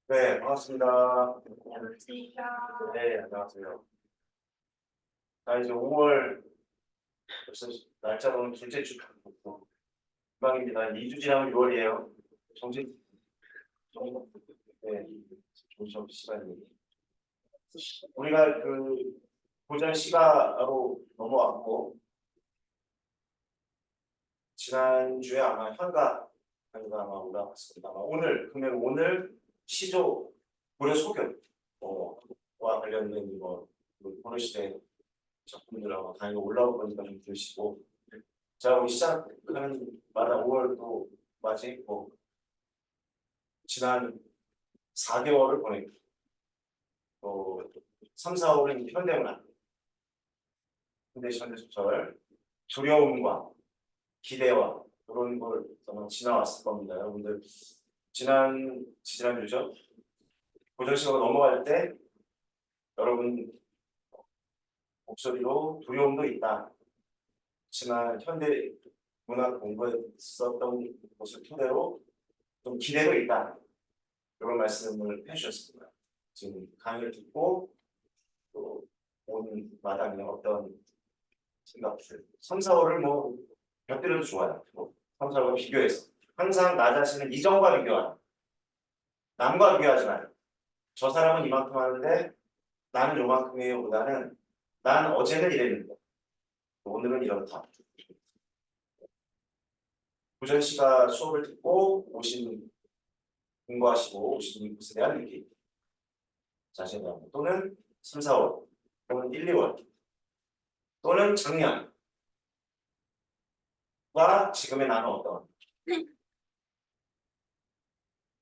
네, 반갑습니다. 안녕하세요. 네, 안녕하세요. 이제 5월 벌써 날짜로는 둘째 주 금방입니다. 2주 지나면 6월이에요. 정신, 정신, 네, 정신 시간이. 우리가 고전 시가로 넘어왔고, 지난주에 아마 현가 아마 올라왔습니다. 그러면 오늘 시조 고려 소견과 관련된 이거 고려시대 작품들하고 당연히 올라올 거니까 좀 들으시고, 자, 우리 시작하는 마다 5월도 맞이했고, 지난 4개월을 보냈고, 또 3, 4월은 현대문학, 현대소설, 두려움과 기대와 그런 걸 아마 지나왔을 겁니다. 여러분들 지난주죠? 고전시로 넘어갈 때 여러분 목소리로 두려움도 있다. 그렇지만 현대 문학 공부했었던 것을 토대로 좀 기대도 있다. 이런 말씀을 해주셨습니다. 지금 강의를 듣고 또 온 마당에 어떤 생각들 3, 4월을 곁들여도 좋아요. 3, 4월을 비교해서 항상 나 자신을 이전과 비교하는, 남과 비교하지 마요. 저 사람은 이만큼 하는데 나는 요만큼이에요 보다는 난 어제는 이랬는데 오늘은 이렇다. 고전 씨가 수업을 듣고 공부하시고 오신 것에 대한 느낌, 자신에 대한 또는 3, 4월 또는 1, 2월 또는 작년과 지금의 나는 어떤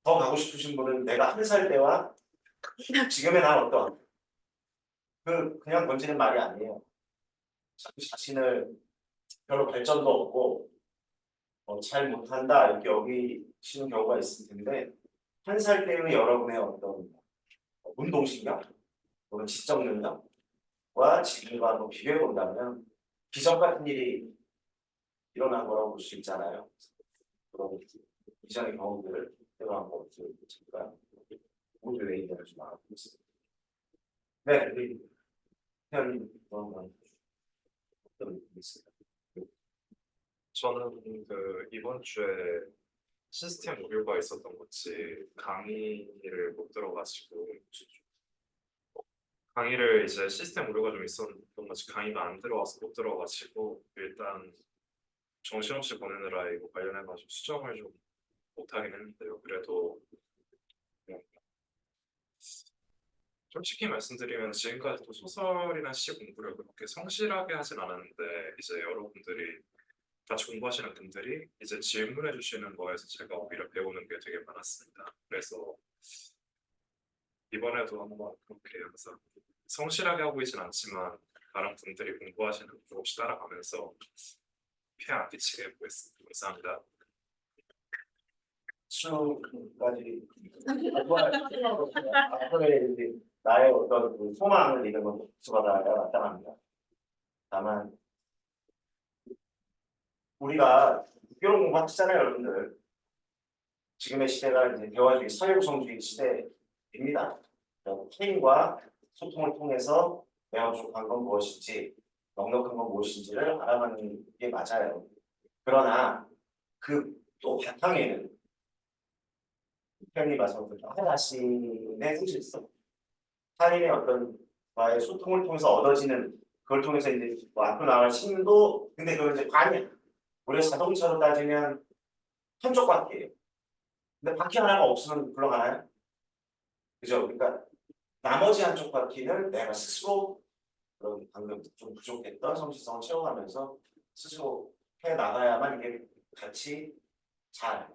더 가고 싶으신 분은 내가 1살 때와 지금의 나는 어떤 그냥 던지는 말이 아니에요. 자신을 별로 발전도 없고 잘 못한다 이렇게 여기시는 경우가 있을 텐데 1살 때의 여러분의 어떤 운동신경 또는 지적 능력과 지금과 비교해 본다면 기적 같은 일이 일어난 거라고 볼 수 있잖아요. 그런 이전의 경험들을 해보한 것들 잠깐 모두 얘기를 좀 나누고 있습니다. 네, 우리 태연님 어떤 있습니다. 저는 이번 주에 시스템 오류가 있었던 건지 강의를 못 들어가지고 강의를 이제 시스템 오류가 좀 있었던 건지 강의가 안 들어와서 못 들어가지고 일단 정신없이 보내느라 이거 관련해가지고 수정을 좀 못하긴 했는데요. 그래도 솔직히 말씀드리면 지금까지도 소설이나 시 공부를 그렇게 성실하게 하진 않았는데 이제 여러분들이 같이 공부하시는 분들이 이제 질문해 주시는 거에서 제가 오히려 배우는 게 되게 많았습니다. 그래서 이번에도 한번 그렇게 항상 성실하게 하고 있진 않지만 다른 분들이 공부하시는 거 조금씩 따라가면서 피해 안 끼치게 해보겠습니다. 감사합니다. 수까지 앞으로의 나의 어떤 소망을 이런 건 수가다가 나타납니다. 다만 우리가 국교로 공부하시잖아요, 여러분들. 지금의 시대가 이제 대화주의, 사회구성주의 시대입니다. 게임과 소통을 통해서 내가 부족한 건 무엇인지, 넉넉한 건 무엇인지를 알아가는 게 맞아요. 그러나 그 또 바탕에는 편히 말씀드린 하나신의 소질성, 타인의 어떤 과의 소통을 통해서 얻어지는 그걸 통해서 이제 앞으로 나갈 힘도 근데 그걸 이제 반이야. 우리가 자동차로 따지면 한쪽 바퀴예요. 근데 바퀴 하나가 없으면 굴러가나요? 그죠? 그러니까 나머지 한쪽 바퀴는 내가 스스로 그런 방금 좀 부족했던 성실성을 채워가면서 스스로 해 나가야만 이게 같이 잘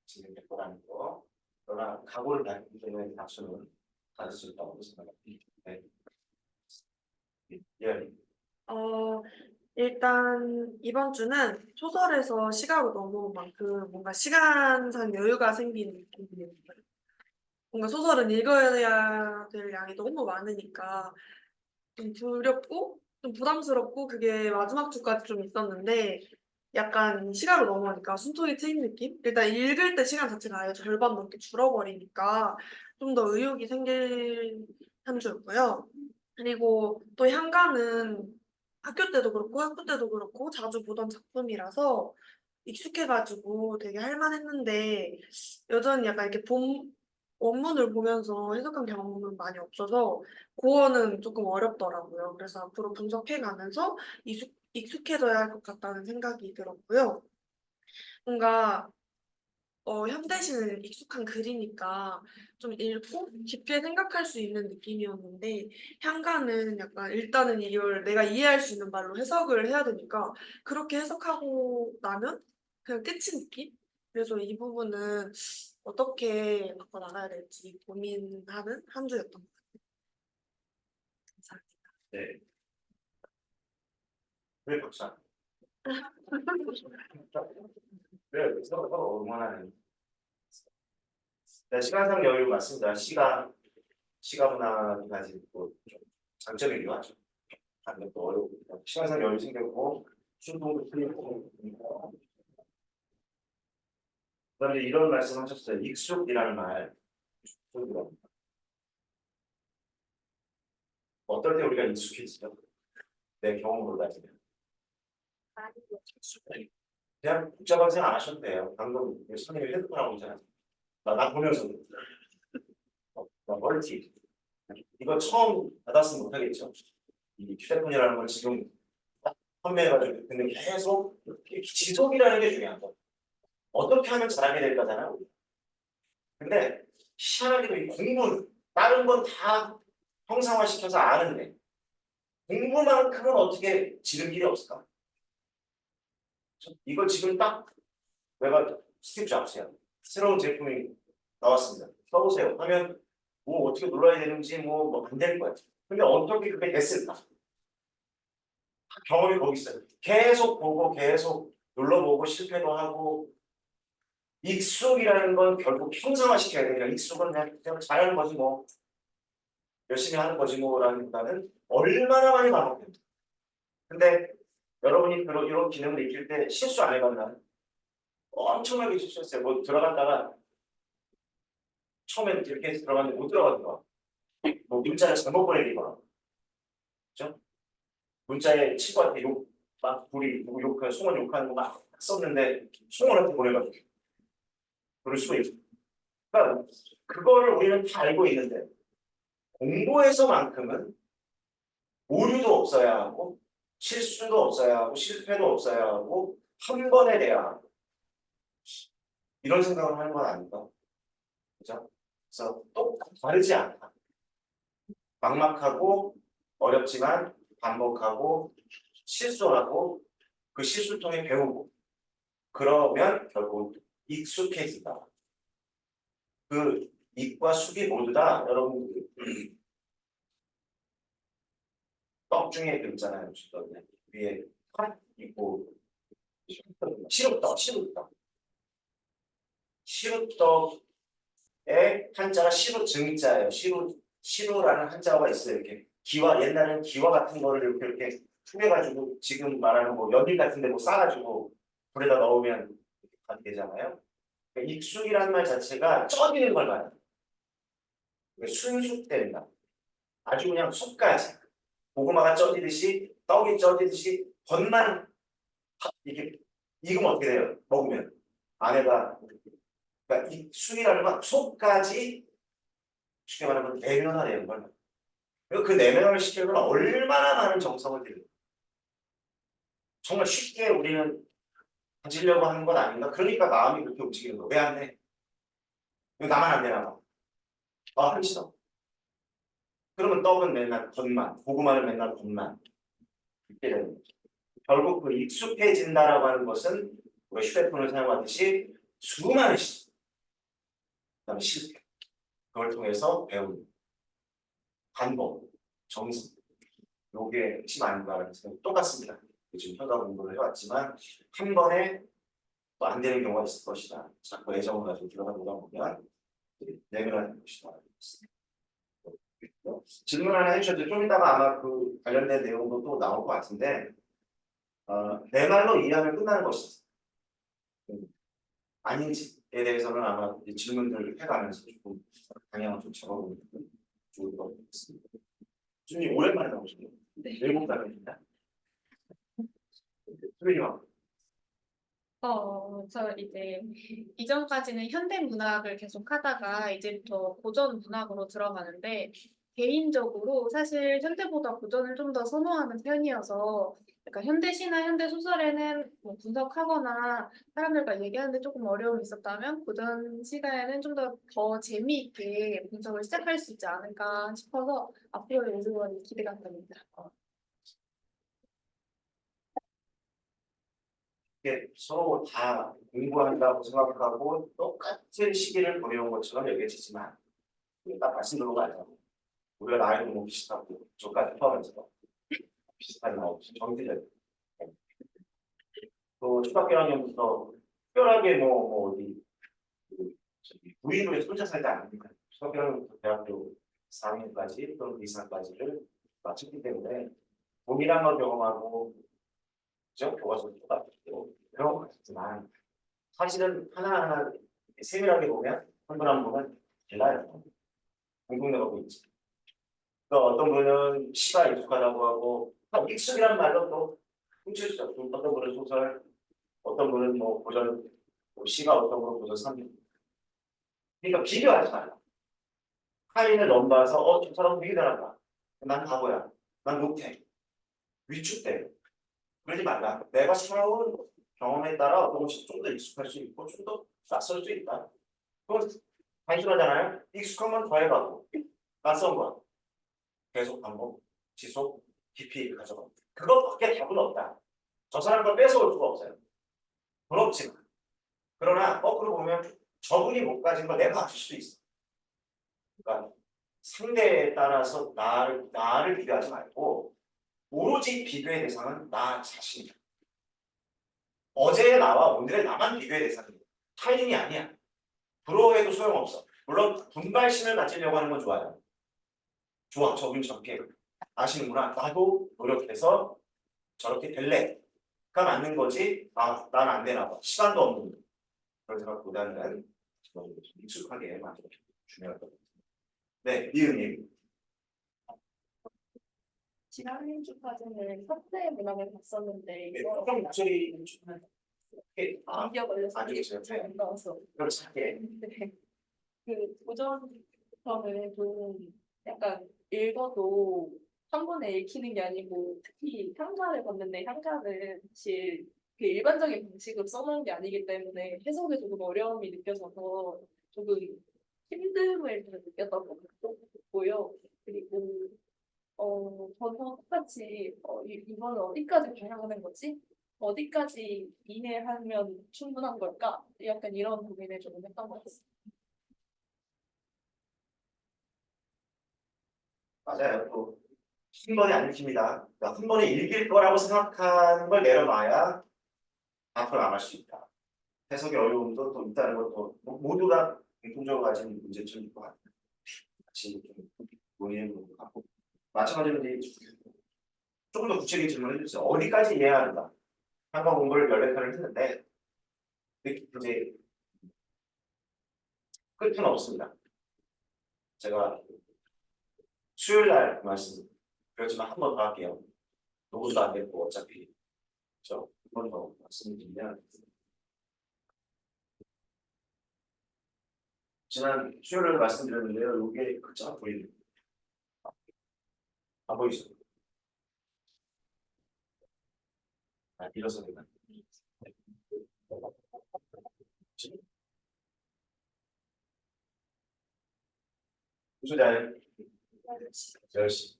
진행될 거라는 거. 그러나 각오를 밝히기 때문에 박수는 받을 수 있다고 생각합니다. 네. 예. 일단 이번 주는 소설에서 시가로 넘어온 만큼 뭔가 시간상 여유가 생기는 느낌이에요. 뭔가 소설은 읽어야 될 양이 너무 많으니까 좀 두렵고 좀 부담스럽고 그게 마지막 주까지 좀 있었는데 약간 시간으로 넘어가니까 숨통이 트인 느낌? 일단 읽을 때 시간 자체가 아예 절반 넘게 줄어버리니까 좀 더 의욕이 생길 한 주였고요. 그리고 또 향가는 학교 때도 그렇고 학부 때도 그렇고 자주 보던 작품이라서 익숙해가지고 되게 할만했는데 여전히 약간 이렇게 원문을 보면서 해석한 경험은 많이 없어서 고어는 조금 어렵더라고요. 그래서 앞으로 분석해가면서 익숙해져야 할 것 같다는 생각이 들었고요. 뭔가 현대시는 익숙한 글이니까 좀 읽고 깊게 생각할 수 있는 느낌이었는데 향가는 약간 일단은 이걸 내가 이해할 수 있는 말로 해석을 해야 되니까 그렇게 해석하고 나면 그냥 끝인 느낌? 그래서 이 부분은 어떻게 바꿔나가야 될지 고민하는 한 주였던 것 같아요. 네. 왜 박사? 왜 서로 응원하는? 네, 시간상 여유 맞습니다. 시가 문화가 가진 또 좀 장점이기도 하죠. 다른 또 어려우니까 시간상 여유 생겼고 충동도 풀리고. 그런데 이런 말씀하셨어요. 익숙이라는 말. 어떨 때 우리가 익숙해지죠? 내 경험으로 따지면. 그냥 복잡한 생각 안 하셔도 돼요. 방금 선생님이 핸드폰 하고 있잖아요. 나 보면서 나 멀티. 이거 처음 받았으면 못하겠죠. 이 휴대폰이라는 걸 지금 딱 판매해가지고 근데 계속 이렇게 지속이라는 게 중요한 거. 어떻게 하면 잘하게 될까잖아요. 근데 희한하게도 이 공부는 다른 건 다 형상화시켜서 아는데 공부만큼은 어떻게 지름길이 없을까? 이걸 지금 딱 내가 스티브 잡스야. 새로운 제품이 나왔습니다. 써보세요. 하면 뭐 어떻게 눌러야 되는지 뭐 안 될 거야. 근데 어떻게 그게 됐을까? 경험이 거기 있어요. 계속 보고 계속 눌러보고 실패도 하고 익숙이라는 건 결국 형상화시켜야 돼요. 익숙은 그냥 잘하는 거지 뭐 열심히 하는 거지 뭐라기보다는 얼마나 많이 반복됩니다. 근데 여러분이 이런 기능을 익힐 때 실수 안 해봤나요? 엄청나게 실수했어요. 뭐 들어갔다가 처음엔 이렇게 해서 들어갔는데 못 들어가더라. 뭐 문자를 잘못 보내기거나, 그죠? 문자에 친구한테 막 우리 누구 욕하는 송원 욕하는 거 막 썼는데 송원한테 보내가지고 그럴 수가 있어. 그러니까 그거를 우리는 다 알고 있는데 공부에서만큼은 오류도 없어야 하고 실수도 없어야 하고 실패도 없어야 하고 한 번에 돼야 하고 이런 생각을 하는 건 아닌가? 그죠? 그래서 또 다르지 않다. 막막하고 어렵지만 반복하고 실수하고 그 실수를 통해 배우고 그러면 결국 익숙해진다. 그 익과 숙이 모두 다 여러분 떡 중에 그 있잖아요. 위에 팥 있고 시루떡, 시루떡. 시루떡에 한자가 시루증자예요. 시루라는 한자가 있어요. 이렇게 기와 옛날에는 기와 같은 거를 이렇게 쪼개가지고 지금 말하는 뭐 연필 같은데 뭐 싸가지고 불에다 넣으면 가게 되잖아요. 그러니까 익숙이라는 말 자체가 쪄지는 걸 말해요. 순숙된다. 아주 그냥 속까지 고구마가 쪄지듯이 떡이 쪄지듯이 겉만 이게 익으면 어떻게 돼요? 먹으면 안에가 그러니까 이 숙이라는 건 속까지 쉽게 말하면 내면화되는 걸. 그리고 그 내면화를 시키려면 얼마나 많은 정성을 들여요. 정말 쉽게 우리는 가지려고 하는 건 아닌가? 그러니까 마음이 그렇게 움직이는 거. 왜 안 돼? 왜 나만 안 되나 봐. 아, 한시도. 그러면 떡은 맨날 겉만, 고구마는 맨날 겉만. 이렇게 되는 거죠. 결국 그 익숙해진다라고 하는 것은 우리가 휴대폰을 사용하듯이 수많은 시도, 그다음에 실패, 그걸 통해서 배우는 반복, 정성, 요게 핵심 아닌가라는 생각이 똑같습니다. 지금 현가 공부를 해왔지만 한 번에 또 안 되는 경우가 있을 것이다. 자꾸 애정을 가지고 들어가다 보면 내면화되는 것이다. 질문 하나 해주셔도 좀 이따가 아마 그 관련된 내용도 또 나올 것 같은데 내 말로 이해하면 끝나는 것이지. 아닌지에 대해서는 아마 이 질문들을 해가면서 조금 방향을 좀 잡아보면 좋을 것 같습니다. 주님 오랜만에 나오시네요. 일곱 달입니다. 수빈이와 저 이제 이전까지는 현대 문학을 계속 하다가 이제부터 고전 문학으로 들어가는데 개인적으로 사실 현대보다 고전을 좀 더 선호하는 편이어서 약간 현대 시나 현대 소설에는 뭐 분석하거나 사람들과 얘기하는데 조금 어려움이 있었다면 고전 시가에는 좀 더 재미있게 분석을 시작할 수 있지 않을까 싶어서 앞으로의 오즈원이 기대가 됩니다. 이렇게 서로 다 공부한다고 생각하고 똑같은 시기를 보내온 것처럼 여겨지지만 딱 말씀드린 거 알죠? 우리가 나이도 뭐 비슷하고 저까지 포함해서 비슷하게 나오고 정기적 또 초등학교 1학년부터 특별하게 뭐 어디 부인으로 혼자 살지 않습니까? 초등학교 1학년부터 대학교 4학년까지 또는 그 이상까지를 마쳤기 때문에 동일한 걸 경험하고 그죠? 교과서도 똑같고 그런 것 같지만 사실은 하나하나 세밀하게 보면 한 분 한 분은 달라요. 공통되고 있지. 또 어떤 분은 시가 익숙하다고 하고 익숙이란 말로 또 훔칠 수 없고 어떤 분은 소설, 어떤 분은 뭐 고전, 뭐 시가 어떤 분은 고전 3년. 그러니까 비교하지 말라. 타인을 넘봐서 저 사람 되게 잘한다. 난 바보야. 난 못해. 위축돼. 그러지 말라. 내가 살아온 경험에 따라 어떤 것이 좀 더 익숙할 수 있고 좀 더 낯설 수 있다. 그건 단순하잖아요. 익숙한 건 더해가고 낯선 건 계속 반복, 지속, 깊이 가져가. 그것밖에 답은 없다. 저 사람 걸 뺏어올 수가 없어요. 부럽지만. 그러나 거꾸로 보면 저분이 못 가진 걸 내가 가질 수도 있어. 그러니까 상대에 따라서 나를 비교하지 말고 오로지 비교의 대상은 나 자신이야. 어제의 나와 오늘의 나만 비교의 대상이야. 타인이 아니야. 부러워해도 소용없어. 물론 분발심을 가지려고 하는 건 좋아요. 좋아, 저분 저렇게 아시는구나. 나도 노력해서 저렇게 될래가 맞는 거지. 난 안 되나 봐. 시간도 없는 그런 생각보다는 좀 익숙하게 만들어 중요할 것 같아요. 네, 이은님. 지난 주까지는 현대 문학을 봤었는데 네, 이거 조금 목소리 좀 이렇게 감기가 걸려서 안 좋으세요? 잘안 나와서 그렇지. 예. 네. 그 고전서는 좀 약간 읽어도 한 번에 읽히는 게 아니고 특히 향가를 봤는데 향가는 사실 그 일반적인 방식으로 써놓은 게 아니기 때문에 해석에 조금 어려움이 느껴져서 조금 힘듦을 좀 느꼈던 것 같고요. 그리고 저도 똑같이 이거는 어디까지 봐야 하는 거지? 어디까지 이해하면 충분한 걸까? 약간 이런 고민을 조금 했던 것 같습니다. 맞아요. 또 한 번에 안 읽힙니다. 그러니까 한 번에 읽힐 거라고 생각하는 걸 내려놔야 앞으로 나갈 수 있다. 해석의 어려움도 또 있다는 것도 모두가 공통적으로 가진 문제점일 것 같아요. 같이 좀 논의해 보는 것 같고 마찬가지로 이제 조금 더 구체적인 질문을 해주세요. 어디까지 이해해야 한다? 한과 공부를 14편을 했는데 이제 끝은 없습니다. 제가 수요일 날 말씀 그렇지만 한 번 더 할게요. 녹음도 안 됐고 어차피 한 번 더 말씀드리면 지난 수요일에 말씀드렸는데요. 이게 글자가 보이네요. 안 보이죠? 일어서 내가 무슨 자예요? 10시.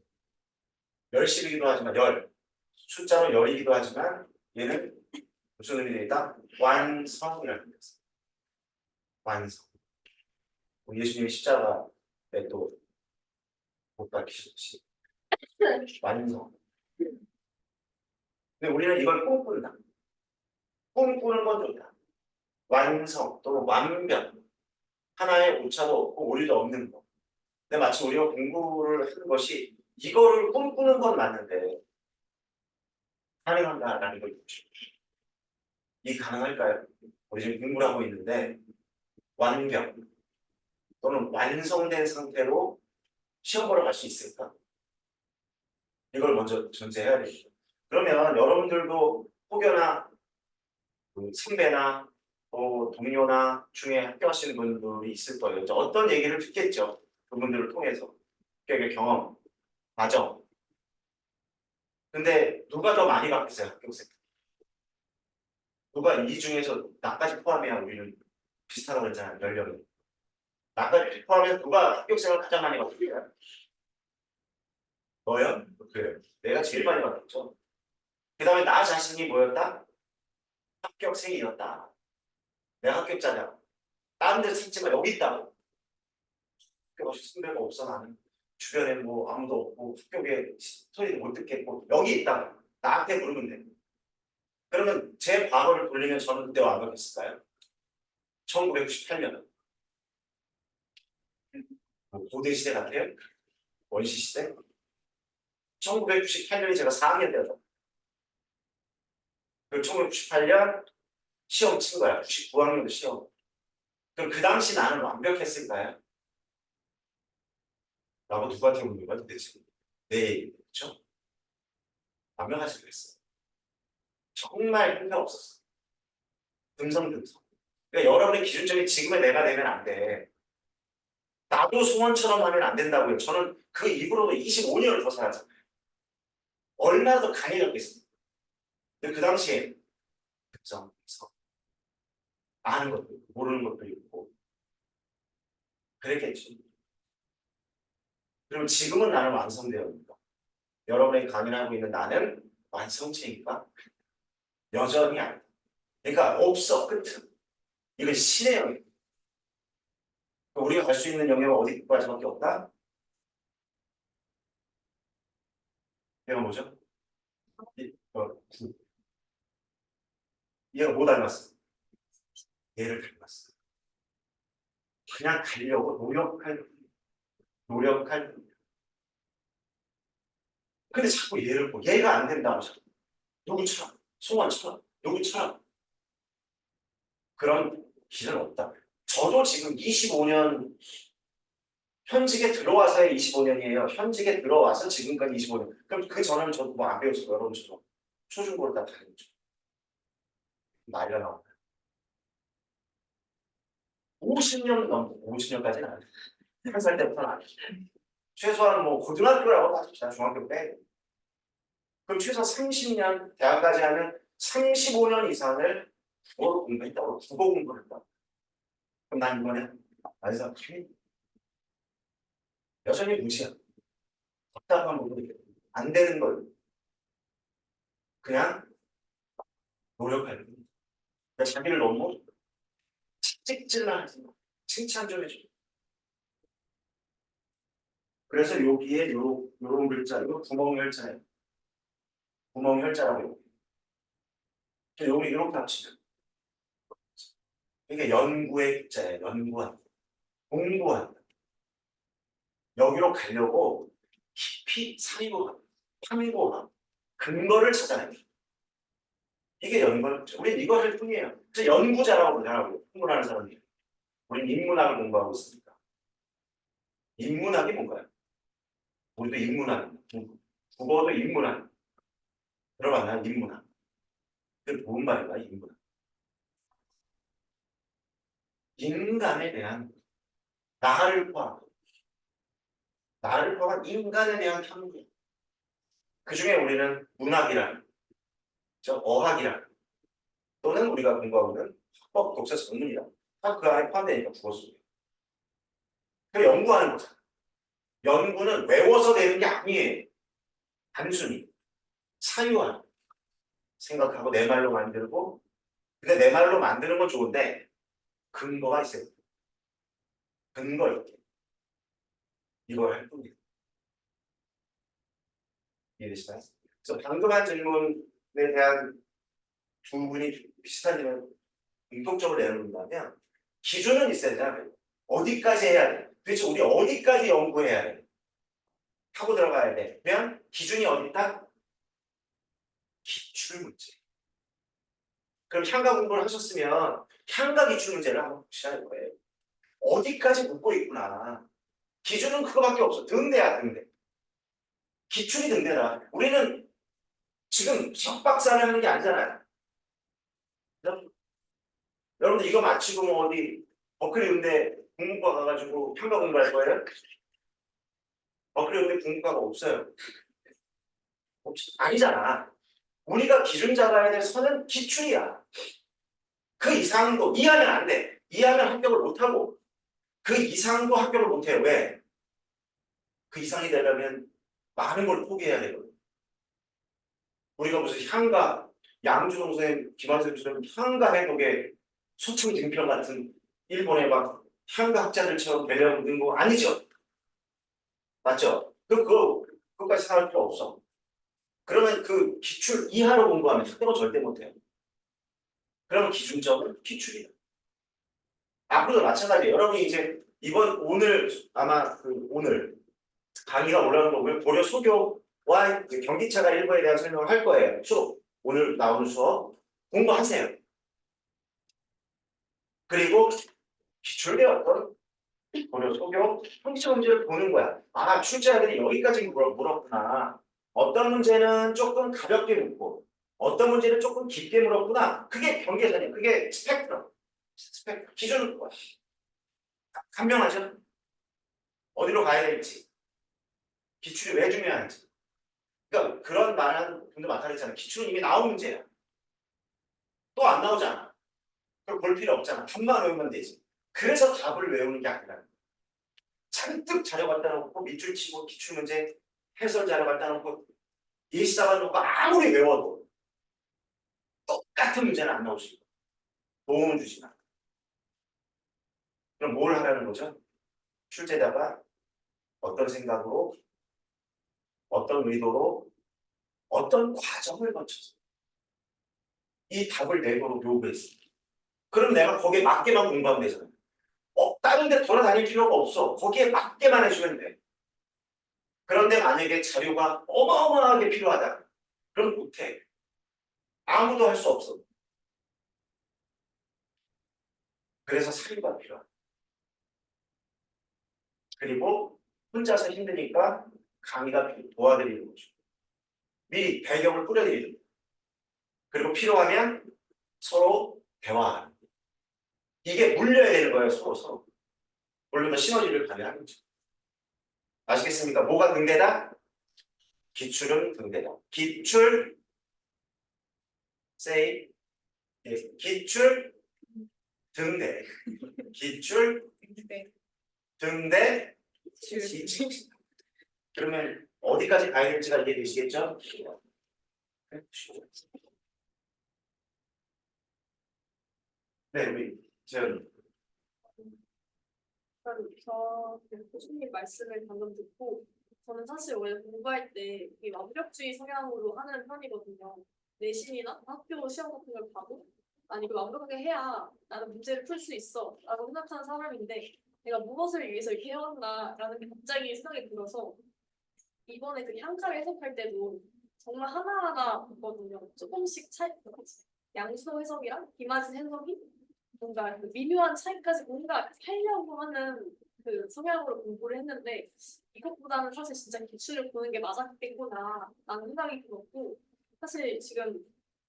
10시이기도 하지만 숫자로 열이기도 하지만 얘는 무슨 의미가 있다? 완성이라는 뜻입니다. 완성. 예수님이 십자가에 또 못 박히셨듯이 완성. 근데 우리는 이걸 꿈꾼다. 꿈꾸는 건 좋다. 완성 또는 완벽. 하나의 오차도 없고 오류도 없는 거. 근데 마치 우리가 공부를 하는 것이 이거를 꿈꾸는 건 맞는데 가능한가라는 걸 보시죠. 이 가능할까요? 우리 지금 공부를 하고 있는데 완벽 또는 완성된 상태로 시험 보러 갈 수 있을까? 이걸 먼저 전제해야 되죠. 그러면 여러분들도 혹여나 그 선배나 동료나 중에 학교하시는 분들이 있을 거예요. 이제 어떤 얘기를 듣겠죠. 그분들을 통해서 학교의 경험, 과정. 근데 누가 더 많이 받겠어요, 학교생? 누가 이 중에서 나까지 포함해야 우리는 비슷하다고 그랬잖아요, 연령이. 나까지 포함해서 누가 학교생을 가장 많이 받을까요? 너요? 그래요. 내가 제일 많이 받았죠. 그 다음에 나 자신이 뭐였다? 합격생이었다. 내가 합격자냐? 다른 데서 찾지만 여기 있다고. 학교 없이 선배가 없어 나는. 주변에 뭐 아무도 없고 학교에 소리도 못 듣겠고 여기 있다고. 나한테 부르면 돼. 그러면 제 과거를 돌리면 저는 그때 완벽했을까요? 1998년. 고대 시대 같아요? 원시 시대? 1998년이 제가 4학년 때였다. 그 1998년 시험 친 거야. 99학년도 시험. 그럼 그 당시 나는 완벽했을까요? 라고 누구한테 묻는 거야 도대체? 내 얘기, 그렇죠? 완벽하지 그랬어. 정말 형편없었어. 듬성듬성. 그러니까 여러분의 기준점이 지금의 내가 되면 안 돼. 나도 소원처럼 하면 안 된다고요. 저는 그 이후로도 25년을 더 살았잖아요. 얼마나 더 강해졌겠습니까? 근데 그 당시에 득점에서 아는 것도 있고 모르는 것도 있고 그랬겠죠. 그리고 지금은 나는 완성되었습니다. 여러분에게 강연하고 있는 나는 완성체니까 여전히 아니다. 그러니까 없어 끝은. 이건 신의 영역. 우리가 갈 수 있는 영역은 어디까지밖에 없다? 얘가 뭐죠? 구. 얘가 뭐 닮았어? 얘를 닮았어. 그냥 가려고 노력할 뿐. 근데 자꾸 얘를 보고 얘가 안 된다고 자꾸. 누구처럼, 송원처럼, 누구처럼. 그런 길은 없다. 저도 지금 25년 현직에 들어와서의 25년이에요. 현직에 들어와서 지금까지 25년. 그럼 그 전에는 저도 뭐 안 배웠어요. 여러분처럼. 초중고를 다 다녔죠. 나이가 나온다. 50년 넘고 50년까지는 안 돼. 1살 때부터는 안 돼. 최소한 뭐 고등학교라고 하십시다. 중학교 빼고. 그럼 최소 30년 대학까지 하면 35년 이상을 국어로 공부했다고 국어 공부를 했다. 그럼 난 이번에 안에서 여전히 무시야. 답답한 부분이 안 되는 걸 그냥 노력할 뿐. 그러니까 자기를 너무 찍질나 하지 마. 칭찬 좀 해줘. 그래서 여기에 요런 글자, 이거 구멍혈자예요. 구멍혈자라고. 여기 이렇게 합치면 이게 연구의 글자예요. 연구한다. 공부한다. 여기로 가려고 깊이 사유한, 탐구한 근거를 찾아내는 이게 연구죠. 우리는 이거 할 뿐이에요. 그래서 연구자라고 그러더라고요. 공부하는 사람이. 우리는 인문학을 공부하고 있으니까. 인문학이 뭔가요? 우리도 인문학입니다. 국어도 인문학. 들어봤나요? 인문학. 그게 좋은 말인가요? 인문학. 인간에 대한 나를 포함한 인간에 대한 탐구. 그 중에 우리는 문학이라는, 어학이라는, 또는 우리가 공부하고 있는 학법, 독서, 전문이라는 다 그 안에 포함되니까 국어 속에. 그 연구하는 거잖아. 연구는 외워서 되는 게 아니에요. 단순히 사유하는 생각하고 내 말로 만들고. 근데 내 말로 만드는 건 좋은데 근거가 있어요. 근거 있게. 이걸 할 뿐이에요. 이해되시나요? 그래서 방금 한 질문에 대한 두 분이 비슷한 질문을 공통적으로 내놓는다면 기준은 있어야 되잖아요. 어디까지 해야 돼? 도대체 우리 어디까지 연구해야 돼? 하고 들어가야 돼. 그냥 기준이 어디 있다? 기출. 기출 문제. 그럼 향가 공부를 하셨으면 향가 기출 문제를 한번 보시라는 거예요. 어디까지 묻고 있구나. 기준은 그거밖에 없어. 등대야, 등대. 기출이 등대다. 우리는 지금 석박사를 하는 게 아니잖아요. 여러분들 이거 마치고 뭐 어디 버클리 음대 국문과 가가지고 향가 공부할 거예요? 버클리 음대 국문과가 없어요. 아니잖아. 우리가 기준 잡아야 될 선은 기출이야. 그 이상도 이해하면 안 돼. 이해하면 합격을 못하고 그 이상도 합격을 못해요. 왜? 그 이상이 되려면 많은 걸 포기해야 되거든. 우리가 무슨 향가, 양준홍 선생님, 김한선 선생님 향가 해독의 소청 등편 같은 일본의 막 향가 학자들처럼 되려는 거 아니죠? 맞죠? 그거까지 생각할 필요 없어. 그러면 그 기출 이하로 공부하면 합격을 절대 못해요. 그러면 기준점은 기출이다. 앞으로도 마찬가지예요. 여러분이 이제 오늘 아마 오늘 강의가 올라오는 거 보면 고려 소교와 이제 경기차가 일부에 대한 설명을 할 거예요. 수업 오늘 나오는 수업 공부하세요. 그리고 기출 배웠던 고려 소교 경기차 문제를 보는 거야. 아 출제자들이 여기까지 물었구나. 어떤 문제는 조금 가볍게 묻고 어떤 문제는 조금 깊게 물었구나. 그게 경계선이야. 그게 스펙트럼. 기준 간명하죠. 어디로 가야 될지. 기출이 왜 중요한지. 그러니까 그런 말하는 분들 많다 그랬잖아. 기출은 이미 나온 문제야. 또 안 나오잖아. 그걸 볼 필요 없잖아. 답만 외우면 되지. 그래서 답을 외우는 게 아니라 잔뜩 자료 갖다 놓고 밑줄 치고 기출문제 해설 자료 갖다 놓고 일사만 놓고 아무리 외워도 똑같은 문제는 안 나올 수 있고 도움은 주지만 그럼 뭘 하라는 거죠? 출제자가 어떤 생각으로 어떤 의도로 어떤 과정을 거쳐서 이 답을 내도록 요구했습니다. 그럼 내가 거기에 맞게만 공부하면 되잖아요. 다른 데 돌아다닐 필요가 없어. 거기에 맞게만 해주면 돼. 그런데 만약에 자료가 어마어마하게 필요하다. 그럼 못해. 아무도 할 수 없어. 그래서 사유가 필요하다. 그리고 혼자서 힘드니까 강의가 도와드리는 거죠. 미리 배경을 뿌려드리는 거죠. 그리고 필요하면 서로 대화하는 거예요. 이게 물려야 되는 거예요. 서로. 물리면 시너지를 발휘하는 거죠. 아시겠습니까? 뭐가 등대다? 기출은 등대다. 기출 say 기출 등대. 기출 등대 기출. 그러면 어디까지 가야 될지가 이해되시겠죠? 네, 우리 재현이. 저 교수님 말씀을 방금 듣고 저는 사실 원래 공부할 때 이 완벽주의 성향으로 하는 편이거든요. 내신이나 학교 시험 같은 걸 봐도 아니 그 완벽하게 해야 나는 문제를 풀 수 있어 라고 생각하는 사람인데 내가 무엇을 위해서 이렇게 해왔나 라는 게 갑자기 생각이 들어서 이번에 그 향가를 해석할 때도 정말 하나하나 봤거든요. 조금씩 차이, 양수 해석이랑 김아진 해석이 뭔가 그 미묘한 차이까지 뭔가 하려고 하는 그 성향으로 공부를 했는데 이것보다는 사실 진짜 기출을 보는 게 맞았겠구나 라는 생각이 들었고 사실 지금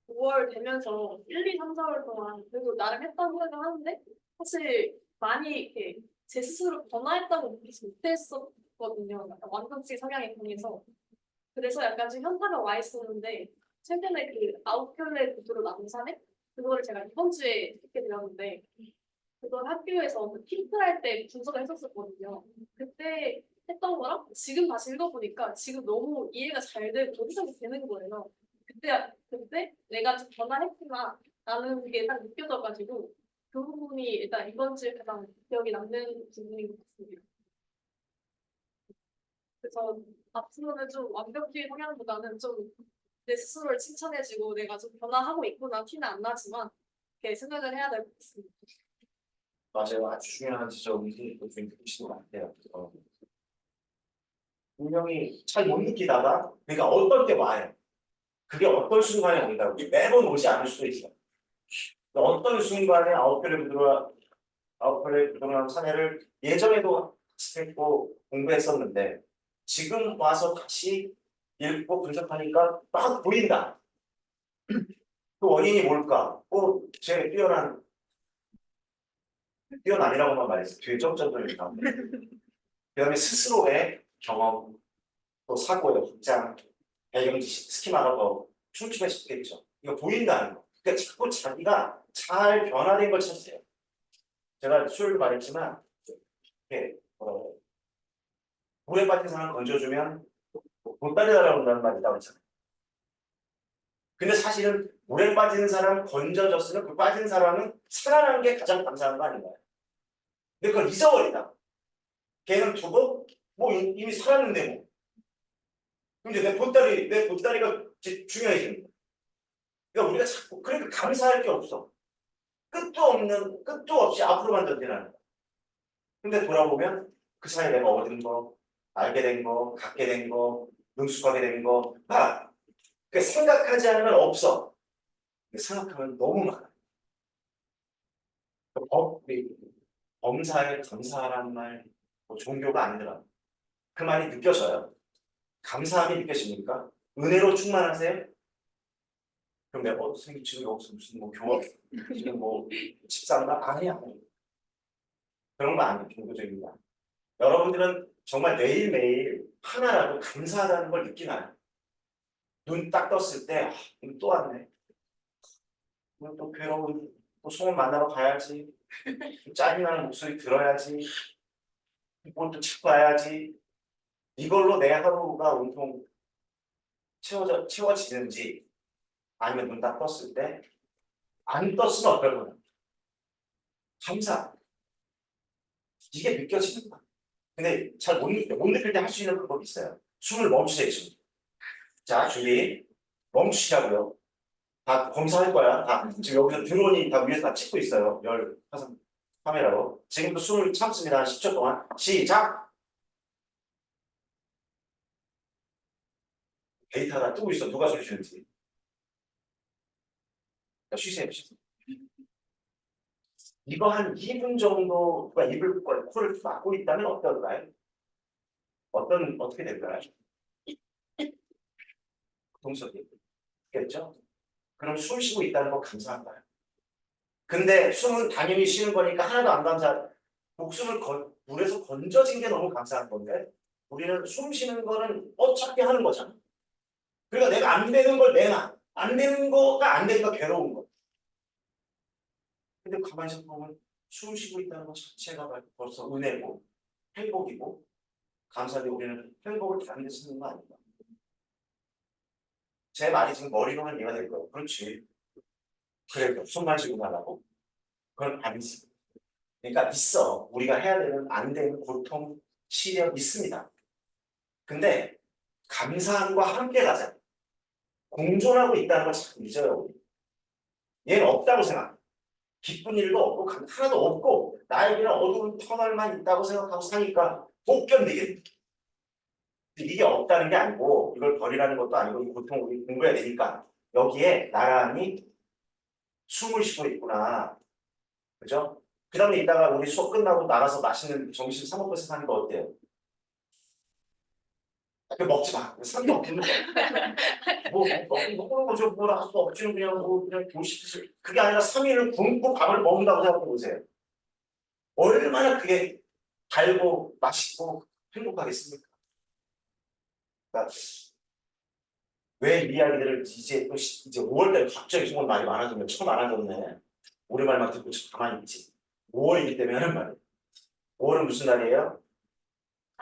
5월 되면서 1, 2, 3, 4월 동안 그래도 나름 했다고 생각을 하는데 사실 많이 이렇게 제 스스로 변화했다고 느끼지 못했었거든요. 약간 완벽주의 성향에 관해서 그래서 약간 지금 현타가 와 있었는데 최근에 그 아웃클레 구조로 남산에 그거를 제가 이번 주에 듣게 되었는데 그걸 학교에서 그 팀플할 때 분석을 했었거든요. 그때 했던 거랑 지금 다시 읽어보니까 지금 너무 이해가 잘 되고 어디서도 되는 거예요. 그때 내가 좀 변화했구나 라는 게 딱 느껴져가지고 그 부분이 일단 이번 주에 가장 기억에 남는 부분인 것 같습니다. 그래서 앞으로는 좀 완벽주의 성향보다는 좀 내 스스로를 칭찬해주고 내가 좀 변화하고 있구나 티는 안 나지만 이렇게 생각을 해야 될 것 같습니다. 맞아요. 아주 중요한 지적이 좀 드시는 것 같아요. 분명히 잘 못 느끼다가 그러니까 어떨 때 와요. 그게 어떤 순간에 온다고. 매번 오지 않을 수도 있어요. 어떤 순간에 아웃플레이 부동산 사례를 예전에도 했고 공부했었는데 지금 와서 다시 읽고 분석하니까 막 보인다. 그 원인이 뭘까? 제 뛰어난이라고만 말했어요. 뒤에 점점점이 나오는데. 그다음에 스스로의 경험, 또 사고의 확장, 배경지식, 스키마가 더 촘촘해졌겠죠. 이거 보인다는 거. 그러니까 자꾸 자기가 잘 변화된 걸 찾으세요. 제가 수요일 말했지만 이렇게 물에 빠진 사람 건져주면 보따리 달아온다는 말이 있다고 했잖아요. 근데 사실은 물에 빠진 사람 건져줬으면 그 빠진 사람은 살아나는 게 가장 감사한 거 아닌가요? 근데 그걸 잊어버린다. 걔는 두고 뭐 이미 살았는데 뭐. 그럼 이제 내 보따리가 중요해지는 거야. 그러니까 우리가 자꾸 그러니까 감사할 게 없어. 끝도 없이 앞으로만 전진하는 거야. 근데 돌아보면 그 사이에 내가 얻은 거, 알게 된 거, 갖게 된 거, 능숙하게 된 거, 그 생각하지 않으면 없어. 근데 생각하면 너무 많아. 범사에 감사하라는 말, 종교가 아니더라. 그 말이 느껴져요. 감사함이 느껴집니까? 은혜로 충만하세요? 그럼 내가 선생님 지금 여기서 무슨 교업, 지금 집사인가? 아니야. 그런 거 아니에요. 종교적입니다. 여러분들은 정말 매일매일 하나라도 감사하다는 걸 느끼나요? 눈 딱 떴을 때, 또 왔네. 오늘 또 괴로운, 또 소문 만나러 가야지. 짜증나는 목소리 들어야지. 뭘 또 찾고 와야지. 이걸로 내 하루가 온통 채워지는지, 아니면 눈 딱 떴을 때, 안 떴으면 어떨 거야? 감사. 이게 느껴지는 거야. 근데 잘 못 느낄 때 할 수 있는 방법이 있어요. 숨을 멈추세요, 지금. 자, 준비. 멈추시라고요. 다 검사할 거야. 다 지금 여기서 드론이 다 위에서 다 찍고 있어요. 화상 카메라로. 지금도 숨을 참습니다. 10초 동안. 시작! 데이터가 뜨고 있어. 누가 소리 지는지. 쉬세요. 이거 한 2분 정도 누가 입을 코를 막고 있다면 어떨까요? 어떻게 될까요? 동석이 있겠죠? 그럼 숨 쉬고 있다는 거 감사한가요? 근데 숨은 당연히 쉬는 거니까 하나도 안 감사. 목숨을 물에서 건져진 게 너무 감사한 건데 우리는 숨 쉬는 거는 어차피 하는 거잖아. 그러니까 내가 안 되는 걸 내놔. 안 되는 거가 안 되니까 괴로운 거. 근데 가만히 생각하면 숨 쉬고 있다는 것 자체가 벌써 은혜고 행복이고 감사하게 우리는 행복을 다른 데 쓰는 거 아닌가. 제 말이 지금 머리로는 이해가 될 거예요. 그렇지. 그래, 숨만 쉬고 가라고? 그건 아니지. 그러니까 있어. 우리가 해야 되는 안 되는 고통, 시련 있습니다. 근데 감사함과 함께 가자. 공존하고 있다는 걸 자꾸 잊어요. 우리. 얘는 없다고 생각해. 기쁜 일도 없고 하나도 없고 나에게는 어두운 터널만 있다고 생각하고 사니까 못 견디겠네. 이게 없다는 게 아니고 이걸 버리라는 것도 아니고 이 고통을 우리 공부해야 되니까 여기에 나란히 숨을 쉬고 있구나. 그죠? 그 다음에 이따가 우리 수업 끝나고 나가서 맛있는 점심 사 먹고 사는 거 어때요? 그 먹지 마. 산게 없는 거야. 먹는 거죠. 뭘 할 수 없지. 그냥 도시 그게 아니라 3일을 굶고 밥을 먹는다고 생각해 보세요. 얼마나 그게 달고 맛있고 행복하겠습니까? 그러니까 왜 이 이야기들을 이제 5월달에 갑자기 정말 말이 많아지면 참 많아졌네. 올해 말만 듣고 가만히 있지. 5월이기 때문에 하는 말이에요. 5월은 무슨 날이에요?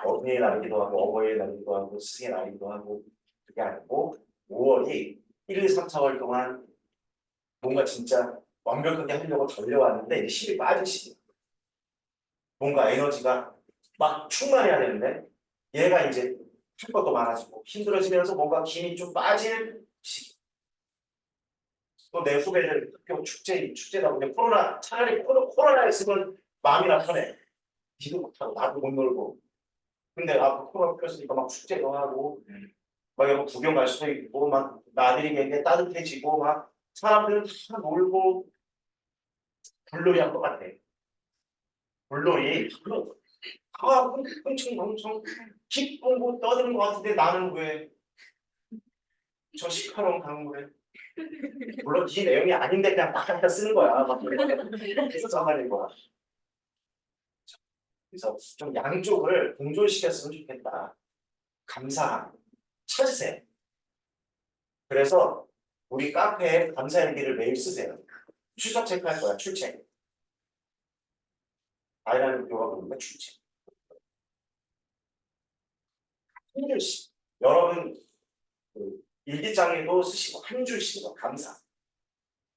어린이의 날이기도 하고 어버이의 날이기도 하고 스승의 날이기도 하고 그게 아니고 5월이 1, 2, 3, 4월 동안 뭔가 진짜 완벽하게 하려고 달려왔는데 이제 힘이 빠진 시기. 뭔가 에너지가 막 충만해야 되는데 얘가 이제 할 것도 많아지고 힘들어지면서 뭔가 힘이 좀 빠질 시기. 또 내 후배들 학교 축제다 보니 차라리 코로나 있으면 마음이나 편해. 기도 못하고 나도 못 놀고. 근데 코로나 폈으니까 막 축제도 하고 막 여기 구경 갈 수도 있고 막 나들이에게 따뜻해지고 막 사람들은 다 놀고 불놀이 한 것 같아. 불놀이 엄청 기쁘고 떠드는 것 같은데 나는 왜 저 시커먼 강물에 물론 이 내용이 아닌데 그냥 막 갖다 쓰는 거야. 막 그래서 정말인 거야. 그래서 좀 양쪽을 공존시켰으면 좋겠다. 감사함 찾으세요. 그래서 우리 카페에 감사일기를 매일 쓰세요. 출석 체크할 거야. 출첵. 아이라는 교가 부르는 출첵. 한 줄씩. 여러분 그 일기장에도 쓰시고 한 줄씩요. 감사.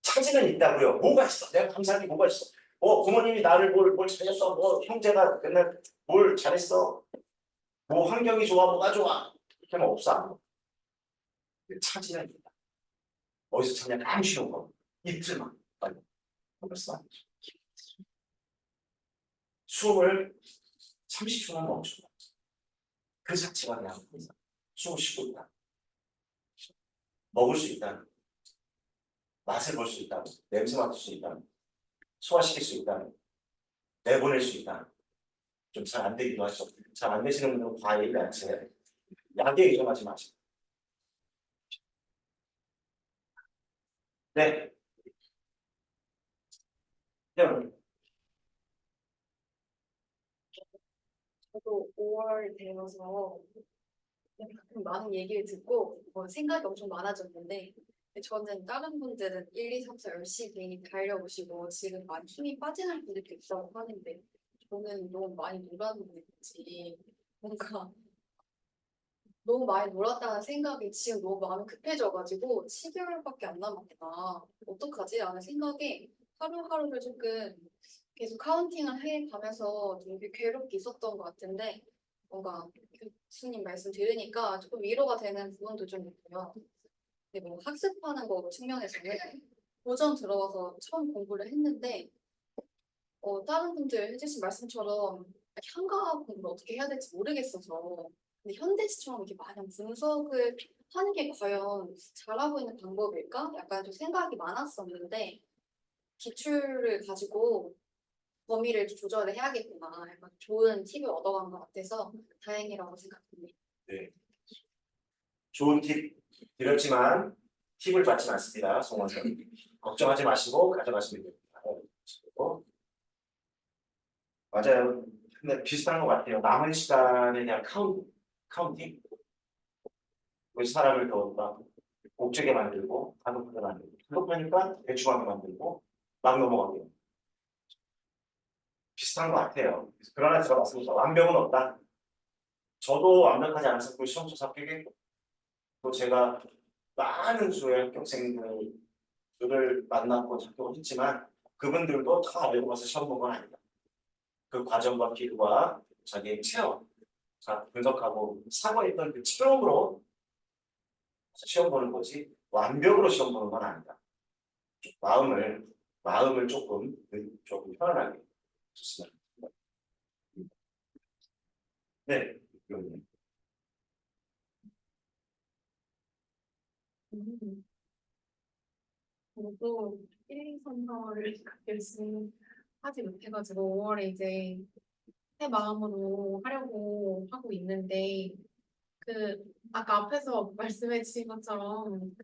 차지는 있다고요. 뭐가 있어? 내가 감사한 게 뭐가 있어? 부모님이 나를 뭘 잘했어? 형제가 맨날 뭘 잘했어? 환경이 좋아? 뭐가 좋아? 이렇게 하면 없어. 차지는 있다. 어디서 찾냐? 안 쉬운 거. 이틀만. 빨리. 벌써 숨을 30초만 멈춰. 그 자체가 그냥 숨을 쉬고 있다. 먹을 수 있다. 맛을 볼 수 있다. 냄새 맡을 수 있다. 소화시킬 수 있다. 내보낼 수 있다. 좀 잘 안 되기도 하죠. 잘 안 되시는 분들은 과일, 야채, 약에 의존하지 마시고. 네. 네. 저도 5월 되어서 가끔 많은 얘기를 듣고 생각이 엄청 많아졌는데 저는 다른 분들은 1, 2, 3, 4 열심히 달려오시고 지금 많이 힘이 빠지는 분들도 있다고 하는데 저는 너무 많이 놀았는지 뭔가 너무 많이 놀았다는 생각이 지금 너무 마음이 급해져가지고 12월밖에 안 남았구나. 어떡하지? 라는 생각에 하루하루를 조금 계속 카운팅을 해가면서 좀 괴롭게 있었던 것 같은데 뭔가 교수님 말씀 들으니까 조금 위로가 되는 부분도 좀 있고요. 근데 뭐 학습하는 거 측면에서는 고전 들어와서 처음 공부를 했는데 다른 분들 해주신 말씀처럼 현가 공부를 어떻게 해야 될지 모르겠어서 근데 현대시처럼 이렇게 마냥 분석을 하는 게 과연 잘하고 있는 방법일까? 약간 좀 생각이 많았었는데 기출을 가지고 범위를 조절을 해야겠구나. 약간 좋은 팁을 얻어간 것 같아서 다행이라고 생각합니다. 네. 좋은 팁 드렸지만 팁을 받지 않습니다. 송원선. 걱정하지 마시고 가져가시면 됩니다. 그리고 맞아요. 근데 비슷한 것 같아요. 남은 시간에 대한 카운팅. 그 사람을 더욱더 옥죄게 만들고 가급하게 만들고 가급하니까 대충하게 만들고 막 넘어가게 비슷한 것 같아요. 그러나 제가 말씀드린 완벽은 없다. 저도 완벽하지 않았었고 시험조사 합격했고 또 제가 많은 수의 합격생들을 만났고 합격을 했지만 그분들도 다 알고 봐서 시험 본 건 아니다. 그 과정과 기류와 자기의 체험, 분석하고 사고했던 그 체험으로 시험 보는 거지 완벽으로 시험 보는 건 아니다. 마음을 조금 편안하게 좋습니다. 네, 그럼요. 저도 1, 2, 3, 4를 열심히 하지 못해가지고 5월에 이제 새 마음으로 하려고 하고 있는데 아까 앞에서 말씀해 주신 것처럼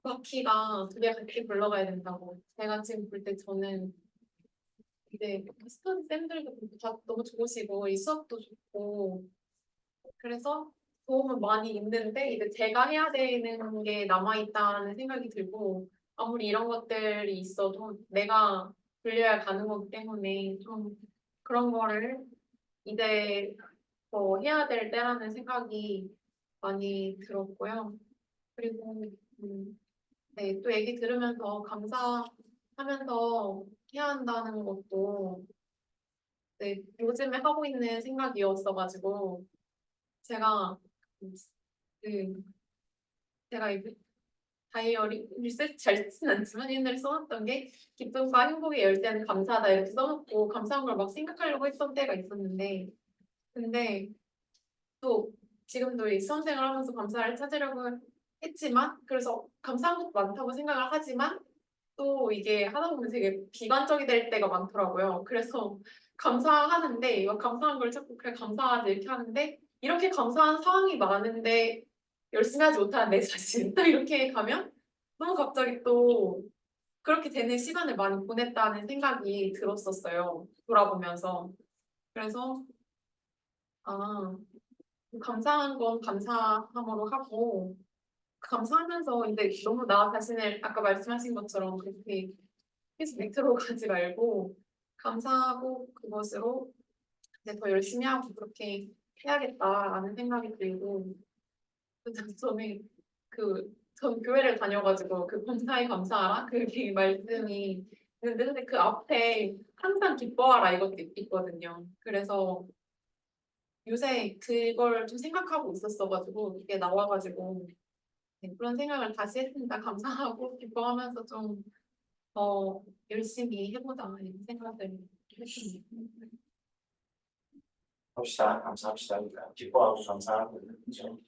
바퀴가 두 개 같이 굴러가야 된다고 제가 지금 볼 때 저는 이제 스터디 쌤들도 다 너무 좋으시고 이 수업도 좋고 그래서 도움은 많이 있는데 이제 제가 해야 되는 게 남아있다는 생각이 들고 아무리 이런 것들이 있어도 내가 불려야 가는 거기 때문에 좀 그런 거를 이제 더 해야 될 때라는 생각이 많이 들었고요. 그리고 네, 또 얘기 들으면서 감사하면서 해야 한다는 것도 네, 요즘에 하고 있는 생각이었어가지고 제가 그 제가 이 다이어리를 잘 쓰진 않지만 옛날에 써놨던 게 기쁨과 행복의 열쇠는 감사하다 이렇게 써놓고 감사한 걸 막 생각하려고 했던 때가 있었는데 근데 또 지금도 이 수험생을 하면서 감사를 찾으려고 했지만 그래서 감사한 것도 많다고 생각을 하지만 또 이게 하다 보면 되게 비관적이 될 때가 많더라고요. 그래서 감사하는데 이거 감사한 걸 자꾸 그래 감사하지 이렇게 하는데 이렇게 감사한 상황이 많은데 열심히 하지 못하는 내 자신 또 이렇게 가면 너무 갑자기 또 그렇게 되는 시간을 많이 보냈다는 생각이 들었었어요. 돌아보면서. 그래서 아 감사한 건 감사함으로 하고 감사하면서 근데 너무 나 자신을 아까 말씀하신 것처럼 그렇게 계속 밑으로 가지 말고 감사하고 그것으로 이제 더 열심히 하고 그렇게 해야겠다라는 생각이 들고 저는 전 교회를 다녀가지고 그 범사에 감사하라 그게 말씀이 있는데 근데 그 앞에 항상 기뻐하라 이것도 있거든요. 그래서 요새 그걸 좀 생각하고 있었어가지고 이게 나와가지고 네, 그런 생각을 다시 했습니다. 감사하고 기뻐하면서 좀 더 열심히 해보자 이런 생각을 했습니다. 합시다. 감사합시다. 기뻐하고 감사하고 그렇죠.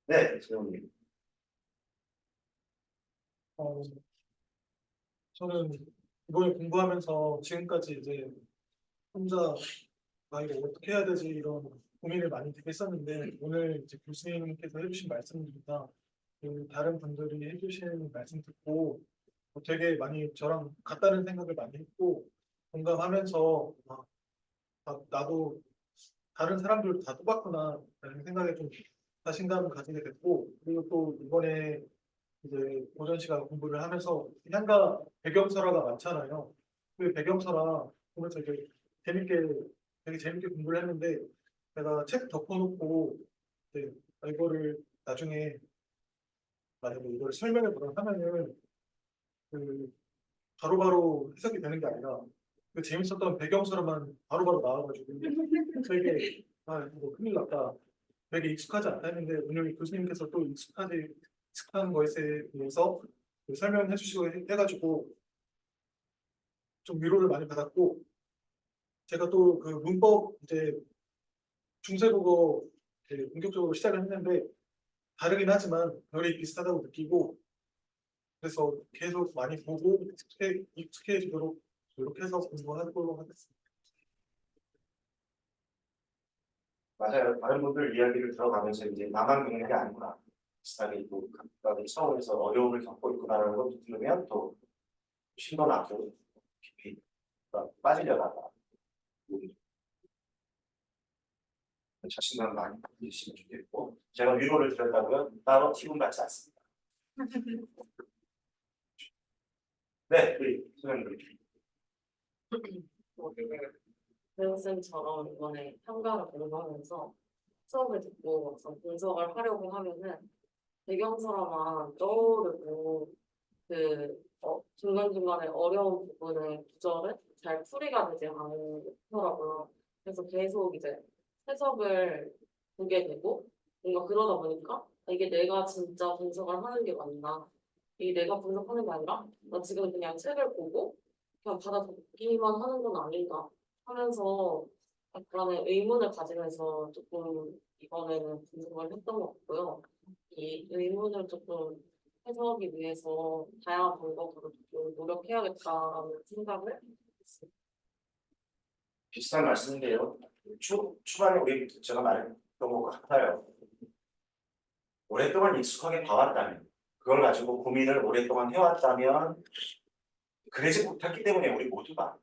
네, 지금 어, 저는 이번에 공부하면서 지금까지 이제 혼자 이거 어떻게 해야 되지 이런 고민을 많이 했었는데 오늘 이제 교수님께서 해주신 말씀들이나 그 다른 분들이 해주신 말씀 듣고 되게 많이 저랑 같다는 생각을 많이 했고 공감하면서 나도 다른 사람들도 다 똑같구나 라는 생각에 좀 자신감을 가지게 됐고 그리고 또 이번에 이제 오전 시간 공부를 하면서 향가 배경설화가 많잖아요. 그 배경설화 보면서 되게 재밌게 공부를 했는데 내가 책 덮어놓고 이제 이거를 나중에 만약에 이걸 설명을 보거나 하면은 그 바로바로 해석이 되는 게 아니라 그 재밌었던 배경설화만 바로바로 나와가지고 되게 이거 큰일 났다. 되게 익숙하지 않다 했는데 오늘 교수님께서 또 익숙한 것에 대해서 그 설명해 주시고 해가지고 좀 위로를 많이 받았고 제가 또 그 문법 이제 중세국어 이제 본격적으로 시작을 했는데 다르긴 하지만 별이 비슷하다고 느끼고 그래서 계속 많이 보고 익숙해지도록 노력해서 공부하도록 하겠습니다. 맞아요. 다른 분들 이야기를 들어가면서 이제 나만 겪는 게 아니구나. 비슷하게 또 각각의 차원에서 어려움을 겪고 있구나라는 것도 들으면 또 심도 나고 깊이 빠지려다가 자신감 많이 가지시면 좋겠고 제가 위로를 드렸다고요? 따로 팁은 받지 않습니다. 네, 우리 소장님. 배우쌤처럼 이번에 평가를 공부하면서 수업을 듣고 막상 분석을 하려고 하면은 배경사만 떠오르고 중간중간에 어려운 부분의 구절을 잘 풀이가 되지 않더라고요. 그래서 계속 이제 해석을 보게 되고 뭔가 그러다 보니까 이게 내가 진짜 분석을 하는 게 맞나? 이게 내가 분석하는 게 아니라 나 지금 그냥 책을 보고 그냥 받아듣기만 하는 건 아닌가 하면서 약간의 의문을 가지면서 조금 이번에는 분석을 했던 것 같고요. 이 의문을 조금 해소하기 위해서 다양한 방법으로 좀 노력해야겠다라는 생각을 했습니다. 비슷한 말씀인데요. 초반에 제가 말했던 것 같아요. 오랫동안 익숙하게 봐왔다면 그걸 가지고 고민을 오랫동안 해왔다면 그러지 못했기 때문에 우리 모두가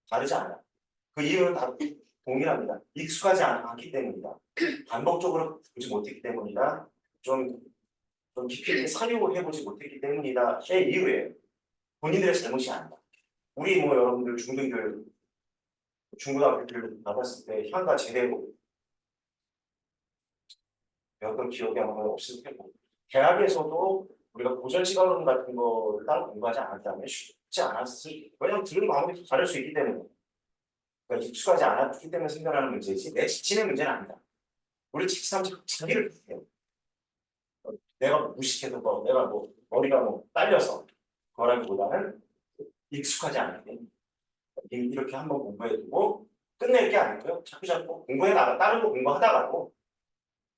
다르지 않아. 그 이유는 다 동일합니다. 익숙하지 않기 때문이다. 반복적으로 보지 못했기 때문이다. 좀 깊이 있게 사유를 해보지 못했기 때문이다의 이유예요. 본인들의 잘못이 아니다. 우리 여러분들 중등들 중고등학교를 나갔을 때 향가 제대로 배웠던 기억이 아마 없을 테고 대학에서도 우리가 고전 시간론 같은 거를 따로 공부하지 않았다면 쉽지 않았을 왜냐하면 들은 마음이 다를 수 있기 때문에 그러니까 익숙하지 않았기 때문에 생겨나는 문제지 내 지침의 문제는 아니다. 우리 직참 자기를 해요. 내가 무식해도 내가 머리가 딸려서 그거라기보다는 익숙하지 않기 때문에 이렇게 한번 공부해두고 끝낼 게 아니고요. 자꾸 공부해 나가 다른 거 공부하다가도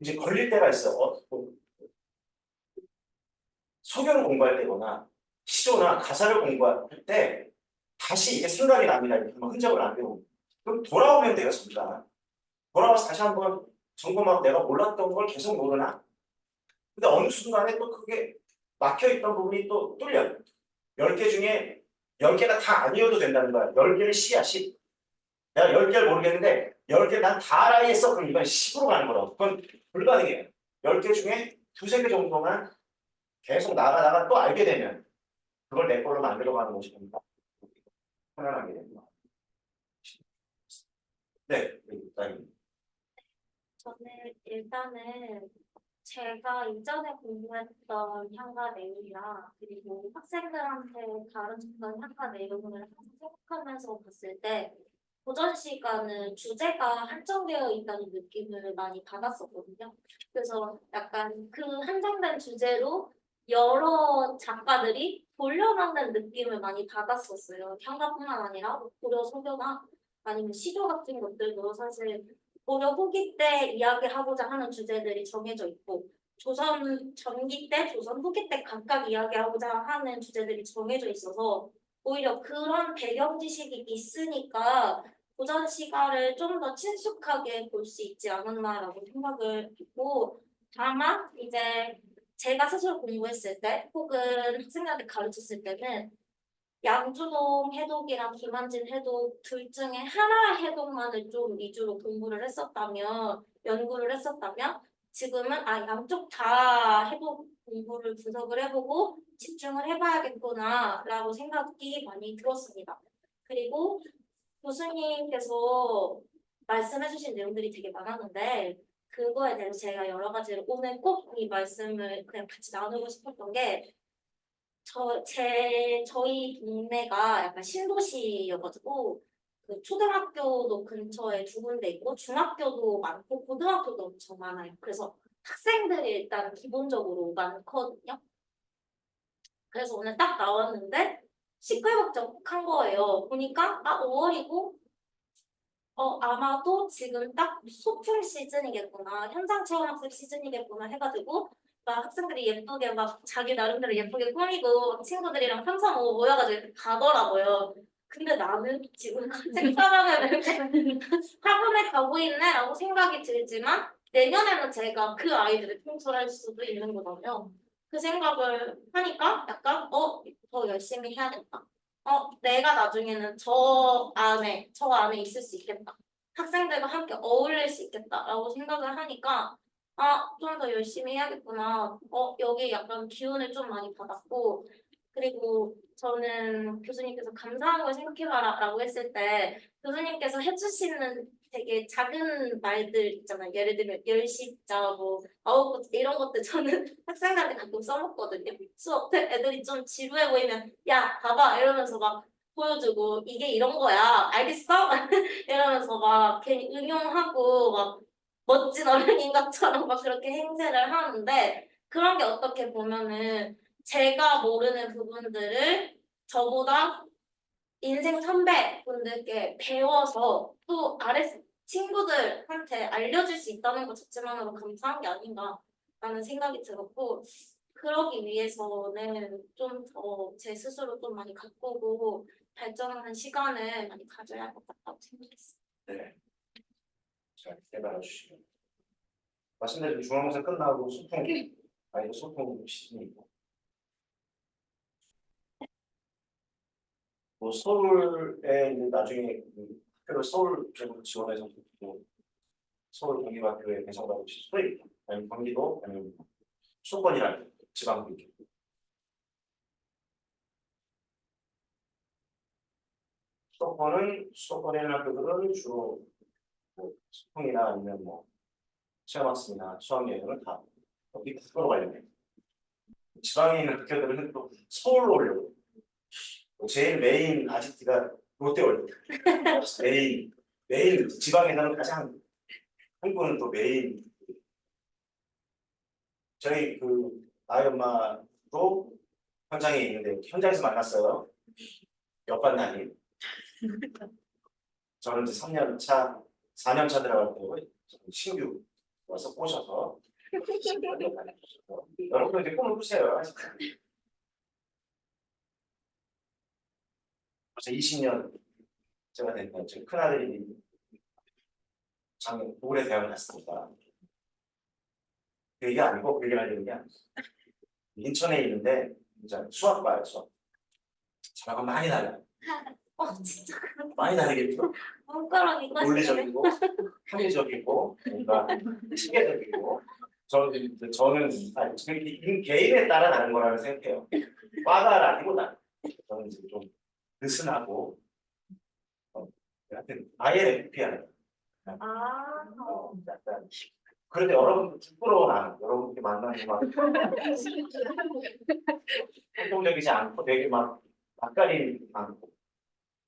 이제 걸릴 때가 있어. 소교를 공부할 때거나 시조나 가사를 공부할 때 다시 이게 생각이 납니다. 이렇게 한번 흔적을 남겨놓으면. 그럼 돌아오면 돼요, 잠깐. 돌아와서 다시 한번 점검하고 내가 몰랐던 걸 계속 모르나? 근데 어느 순간에 또 그게 막혀있던 부분이 또 뚫려요. 10개 중에 10개가 다 아니어도 된다는 거야. 10개를 10이야, 10. 내가 10개를 모르겠는데 10개 난 다 알아 했어. 그럼 이건 10으로 가는 거라고. 그건 불가능해요. 10개 중에 두세 개 정도만 계속 나가다가 또 알게 되면 그걸 내 걸로 만들어가는 것이 됩니다. 편안하게 됩니다. 네, 일단 저는 일단은 제가 이전에 공부했던 향가 내용이랑 그리고 학생들한테 가르쳤던 향가 내용을 항상 생각하면서 봤을 때 고전 시간은 주제가 한정되어 있다는 느낌을 많이 받았었거든요. 그래서 약간 그 한정된 주제로 여러 작가들이 돌려막는 느낌을 많이 받았었어요. 향가뿐만 아니라 고려 소교나 아니면 시조 같은 것들도 사실 고려 후기 때 이야기하고자 하는 주제들이 정해져 있고 조선 전기 때, 조선 후기 때 각각 이야기하고자 하는 주제들이 정해져 있어서 오히려 그런 배경 지식이 있으니까 고전 시가를 좀 더 친숙하게 볼 수 있지 않았나라고 생각을 했고 다만 이제 제가 스스로 공부했을 때 혹은 학생들한테 가르쳤을 때는 양주동 해독이랑 김한진 해독 둘 중에 하나의 해독만을 좀 위주로 공부를 했었다면 연구를 했었다면 지금은 양쪽 다 해독 공부를 분석을 해보고 집중을 해봐야겠구나라고 생각이 많이 들었습니다. 그리고 교수님께서 말씀해주신 내용들이 되게 많았는데 그거에 대해서 제가 여러 가지를 오늘 꼭 이 말씀을 그냥 같이 나누고 싶었던 게 저희 동네가 약간 신도시여가지고 그 초등학교도 근처에 두 군데 있고 중학교도 많고 고등학교도 엄청 많아요. 그래서 학생들이 일단 기본적으로 많거든요. 그래서 오늘 딱 나왔는데 시끌벅적한 거예요. 보니까 5월이고 아마도 지금 딱 소풍 시즌이겠구나, 현장 체험 학습 시즌이겠구나 해가지고 막 학생들이 예쁘게 막 자기 나름대로 예쁘게 꾸미고 친구들이랑 3, 4, 5 모여가지고 이렇게 가더라고요. 근데 나는 지금 책상을 이렇게 학원에 가고 있네라고 생각이 들지만 내년에는 제가 그 아이들을 통솔할 수도 있는 거잖아요. 그 생각을 하니까 약간 더 열심히 해야겠다. 내가 나중에는 저 안에 있을 수 있겠다. 학생들과 함께 어울릴 수 있겠다라고 생각을 하니까 좀 더 열심히 해야겠구나. 여기 약간 기운을 좀 많이 받았고 그리고 저는 교수님께서 감사한 걸 생각해봐라라고 했을 때 교수님께서 해주시는 되게 작은 말들 있잖아요. 예를 들면 열십자, 뭐 아홉 이런 것들 저는 학생들한테 가끔 써먹거든요. 수업 때 애들이 좀 지루해 보이면 야 봐봐 이러면서 막 보여주고 이게 이런 거야 알겠어? 이러면서 막 괜히 응용하고 막 멋진 어른인 것처럼 막 그렇게 행세를 하는데 그런 게 어떻게 보면은 제가 모르는 부분들을 저보다 인생 선배분들께 배워서 또 아래 친구들한테 알려줄 수 있다는 것 자체만으로 감사한 게 아닌가라는 생각이 들었고 그러기 위해서는 좀 더 제 스스로 좀 많이 가꾸고 발전하는 시간을 많이 가져야 할 것 같다고 생각했어요. 네. 잘 대답해 주시고 말씀드린 중간고사 끝나고 소풍 시즌이 있고 뭐 서울에 이제 나중에 그 학교를 서울 쪽으로 지원해서 뭐 서울 경기학교에 배정받을 수도 있고 아니면 경기도 아니면 수도권이라는 지방도 있겠고 수도권에 있는 학교들은 주로 뭐 소풍이나 아니면 뭐 체험학습이나 수학여행을 다 여기 국도로 관련해. 지방에 있는 학교들은 또 서울로 오려고. 제일 메인 아지트가 롯데월드. 메인 지방에서는 가장 한국은 또 메인. 저희 그 아이 엄마도 현장에 있는데 현장에서 만났어요. 옆반 담임. 저는 이제 3년 차, 4년 차 들어갈 때 신규 와서 꼬셔서 여러분도 이제 꿈을 꾸세요. 벌써 20년 제가 됐고 지금 큰아들이 작년 올해 대학을 갔습니다. 그 얘기 아니고 그 얘기 하려는 게 아니고 인천에 있는데 이제 수학과예요. 수학. 저랑은 많이 달라요. 진짜 많이 다르겠죠. 문과랑 이과시네. 논리적이고 합리적이고 뭔가 체계적이고 저는 개인에 따라 다른 거라고 생각해요. 과가 아니고 저는 이제 좀 느슨하고 하여튼 INFP하는 약간 그런데 여러분 부끄러워 나는 여러분께 만나는 거 활동적이지 않고 되게 막 낯가림 많고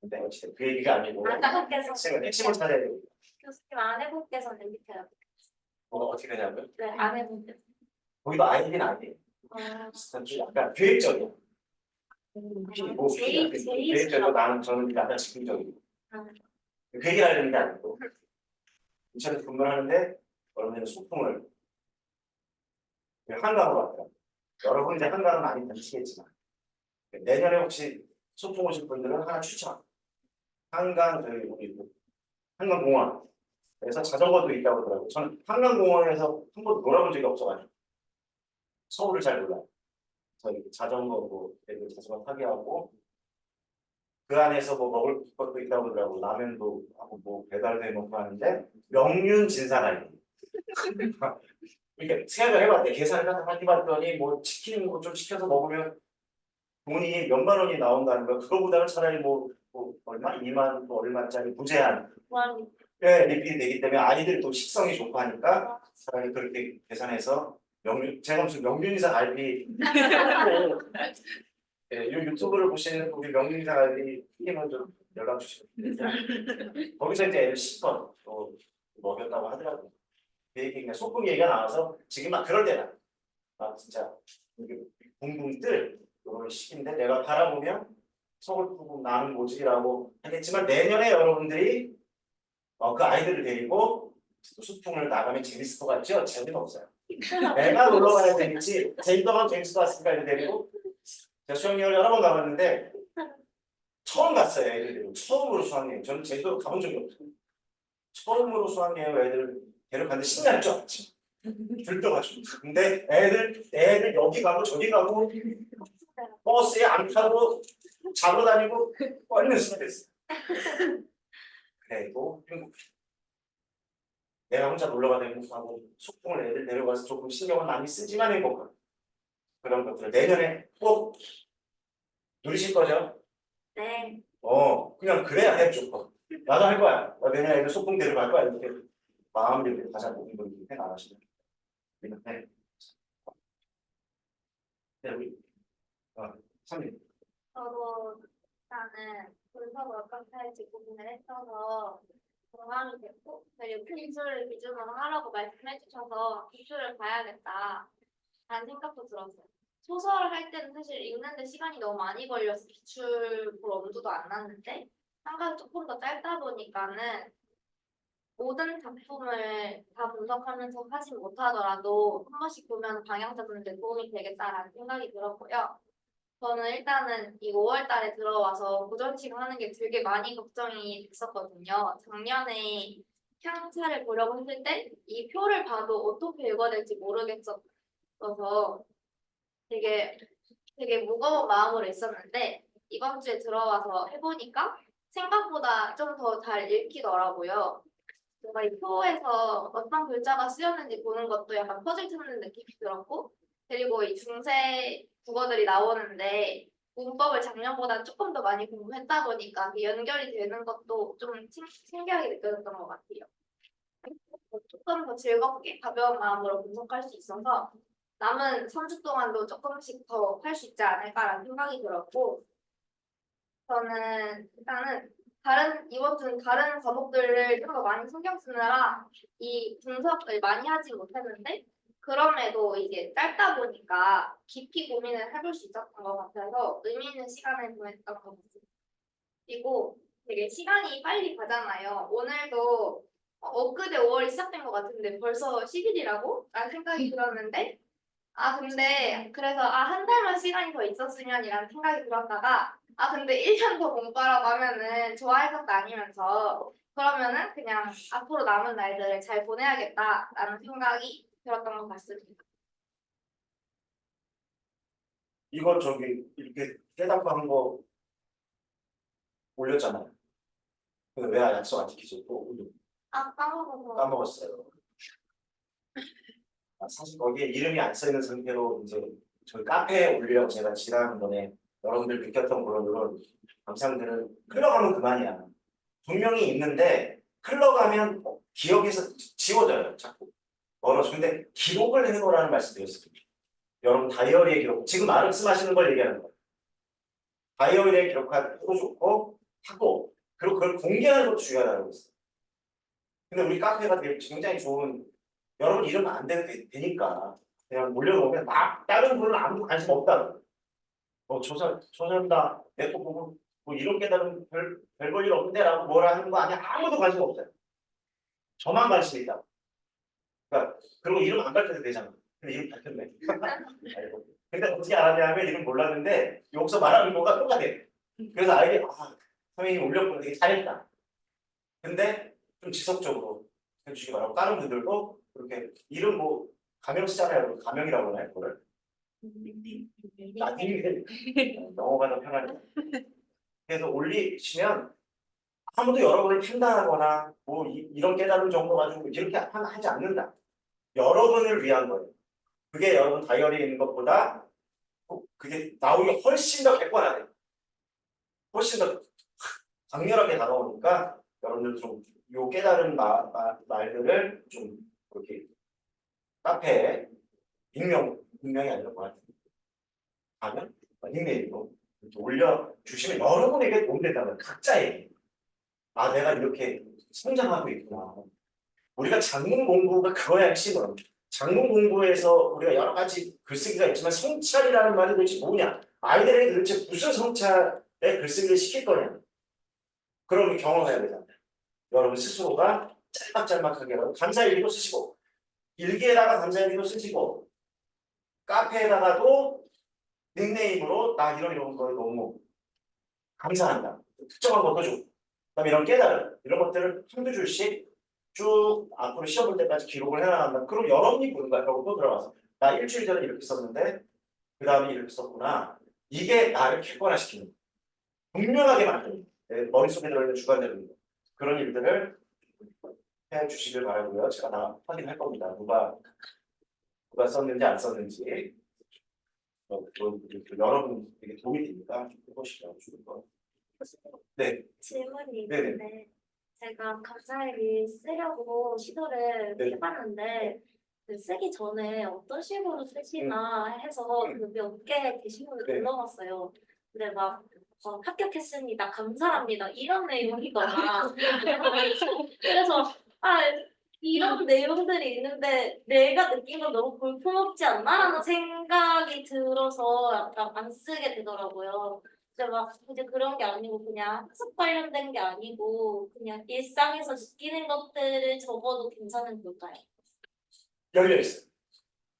근데 어쨌든 그 얘기가 아니고 아까분께서 핵심을 찾아야 돼요. 교수님 아내분께서는 MBTI 어떻게 되냐고요? 네, 아내분께서. 거기도 아이디는 아니에요. 좀 약간 계획적이야. 계획적이고 저는 약간 즉흥적이고. 그 얘기를 하려는 게 아니고. 인천에서 근무를 하는데 여러분들은 소풍을 한강으로 왔더라고요. 여러분 이제 한강은 많이 다니시겠지만 내년에 혹시 소풍 오실 분들은 하나 추천. 한강 저희 우리 한강공원. 그래서 자전거도 있다고 하더라고요. 저는 한강공원에서 한 번도 놀아본 적이 없어가지고 서울을 잘 몰라요. 저희 자전거 애들 자전거 타게 하고 그 안에서 뭐 먹을 것도 있다고 그러더라고. 라면도 하고 뭐 배달도 해먹고 하는데 명륜진사가 이렇게 생각을 해봤대. 계산을 해봤더니 뭐 치킨 뭐 좀 시켜서 먹으면 돈이 몇만 원이 나온다는 거야. 그거보다는 차라리 뭐 얼마? 2만 뭐 얼마짜리 무제한 리필이 되기 때문에 아이들이 또 식성이 좋고 하니까 차라리 그렇게 계산해서 제가 무슨 명륜이사 갈비 이 유튜브를 보시는 우리 명륜이사 갈비 팀은 좀 연락 주시면 거기서 이제 애를 10번 또 먹였다고 하더라고요. 그 얘기 그냥 소금 얘기가 나와서 지금 막 그럴 때다. 막 진짜 붕붕 뜰 이런 시기인데 내가 바라보면 서울풍 나는 모직이라고 하겠지만 내년에 여러분들이 그 아이들을 데리고 소풍을 나가면 재밌을 것 같죠? 재미가 없어요. 내가 놀러 가야 되겠지. 제주도가 재밌을 것 같으니까 애들 데리고 제가 수학여행을 여러 번 가봤는데 처음 갔어요. 애들 데리고 처음으로 수학여행. 저는 제주도 가본 적이 없어요. 처음으로 수학여행 애들 데려갔는데 신날 줄 알았지. 들떠가지고. 근데 애들 여기 가고 저기 가고 버스에 안 타고 자고 다니고 얼른 수업했어. 그래도 행복해. 내가 혼자 놀러가도 행복하고 소풍을 애들 데려가서 조금 신경을 많이 쓰지만 행복하고 그런 것들을 내년에 꼭 누리실 거죠? 네. 그냥 그래야 해 좋고. 나도 할 거야. 나 내년 애들 소풍 데려갈 거야. 이렇게 마음을 이렇게 가자고 이렇게 해 나가시면. 네. 네, 우리 3님. 저도 일단은 분석을 어떻게 할지 고민을 했어서 공감이 됐고 그리고 기술을 기준으로 하라고 말씀해 주셔서 기술을 봐야겠다 라는 생각도 들었어요. 소설을 할 때는 사실 읽는데 시간이 너무 많이 걸려서 기출 볼 엄두도 안 났는데 한가지 조금 더 짧다 보니까는 모든 작품을 다 분석하면서 하진 못하더라도 한 번씩 보면 방향 잡는 데 도움이 되겠다라는 생각이 들었고요. 저는 일단은 이 5월 달에 들어와서 고전식 하는 게 되게 많이 걱정이 됐었거든요. 작년에 향차를 보려고 했을 때 이 표를 봐도 어떻게 읽어야 될지 모르겠어서 되게 무거운 마음으로 있었는데 이번 주에 들어와서 해보니까 생각보다 좀 더 잘 읽히더라고요. 제가 이 표에서 어떤 글자가 쓰였는지 보는 것도 약간 퍼즐 찾는 느낌이 들었고 그리고 이 중세 국어들이 나오는데 문법을 작년보다 조금 더 많이 공부했다 보니까 연결이 되는 것도 좀 신기하게 느껴졌던 것 같아요. 조금 더 즐겁게 가벼운 마음으로 분석할 수 있어서 남은 3주 동안도 조금씩 더 할 수 있지 않을까라는 생각이 들었고 저는 일단은 이번 주는 다른 과목들을 좀 더 많이 신경 쓰느라 이 분석을 많이 하지 못했는데 그럼에도 이게 짧다 보니까 깊이 고민을 해볼 수 있었던 것 같아서 의미 있는 시간을 보냈던 것 같습니다. 그리고 되게 시간이 빨리 가잖아요. 오늘도 엊그제 5월이 시작된 것 같은데 벌써 10일이라고? 라는 생각이 들었는데 근데 그래서 한 달만 시간이 더 있었으면이라는 생각이 들었다가 근데 1년 더 공부하라고 하면은 좋아할 것도 아니면서 그러면은 그냥 앞으로 남은 날들을 잘 보내야겠다라는 생각이 들었던 것 같습니다. 이거 저기 이렇게 깨닫고 한 거 올렸잖아요. 근데 왜 약속 안 지키죠? 또 까먹어서. 까먹었어요. 사실 거기에 이름이 안 써 있는 상태로 이제 저희 카페에 올리려고 제가 지난번에 여러분들 느꼈던 그런 감상들은 흘러가면 그만이야. 분명히 있는데 흘러가면 기억에서 지워져요. 자꾸 멀어져. 근데 기록을 해놓으라는 말씀드렸습니다. 여러분 다이어리에 기록. 지금 말씀하시는 걸 얘기하는 거예요. 다이어리에 기록하도 좋고 하고 그리고 그걸 공개하는 것도 중요하다고 했어요. 근데 우리 카페가 되게 굉장히 좋은 여러분 이러면 안 되니까 그냥 올려놓으면 막 다른 분은 아무도 관심 없다고. 저 사람 다 내 거 보고 뭐 이런 깨달음 별 볼 일 없는데라고 뭐라 하는 거 아니야. 아무도 관심 없어요. 저만 관심 있다. 그러니까 그리고 이름 안 밝혀도 되잖아. 근데 이름 밝혔네. 알고. 근데 어떻게 알았냐면 이름 몰랐는데 여기서 말하는 거가 똑같아. 그래서 알게 선생님이 올렸구나. 되게 잘했다. 근데 좀 지속적으로 해주시기 바라고 다른 분들도 그렇게 이름 뭐 가명 쓰잖아요. 가명이라고 하나요? 그거를? 나중에 영어가 더 편하니까. 그래서 올리시면 아무도 여러분을 판단하거나 뭐 이런 깨달음 정도 가지고 이렇게 하지 않는다. 여러분을 위한 거예요. 그게 여러분 다이어리에 있는 것보다 그게 나오기 훨씬 더 객관하게 훨씬 더 강렬하게 다가오니까 여러분들 좀 요 깨달은 말들을 좀 이렇게 카페에 익명이 아니라 뭐 하면 닉네임으로 이렇게 올려주시면 여러분에게 도움이 된다면 각자에게 내가 이렇게 성장하고 있구나. 우리가 작문 공부가 그거야 핵심은. 작문 공부에서 우리가 여러 가지 글쓰기가 있지만 성찰이라는 말이 도대체 뭐냐? 아이들에게 도대체 무슨 성찰의 글쓰기를 시킬 거냐? 그럼 경험해야 되잖아요. 여러분 스스로가 짤막짤막하게 감사일기도 쓰시고 일기에다가 감사일기도 쓰시고 카페에다가도 닉네임으로 나 이런 거에 너무 감사한다. 특정한 것도 줘. 그다음에 이런 깨달음 이런 것들을 한두 줄씩 쭉 앞으로 시험 볼 때까지 기록을 해나간다. 그럼 여러분이 보는 거야. 그러고 또 들어가서 나 일주일 전에 이렇게 썼는데 그 다음에 이렇게 썼구나. 이게 나를 객관화시키는 거야. 분명하게 만드는 거야. 내 머릿속에 들어있는 주관되는 거. 그런 일들을 해주시길 바라고요. 제가 다 확인할 겁니다. 누가 썼는지 안 썼는지 여러분에게 도움이 되니까 해보시면 좋을 것 같아요. 네. 질문이 네네. 있는데 제가 감사일기 쓰려고 시도를 네. 해봤는데 그 쓰기 전에 어떤 식으로 쓰시나 해서 그 몇 개 게시물을 네. 눌러봤어요. 근데 막 합격했습니다. 감사합니다. 이런 내용이거나 그래서 이런 내용들이 있는데 내가 느낀 건 너무 볼품없지 않나라는 생각이 들어서 약간 안 쓰게 되더라고요. 근데 막 이제 그런 게 아니고 그냥 학습 관련된 게 아니고 그냥 일상에서 느끼는 것들을 적어도 괜찮은 걸까요? 열려 있어요.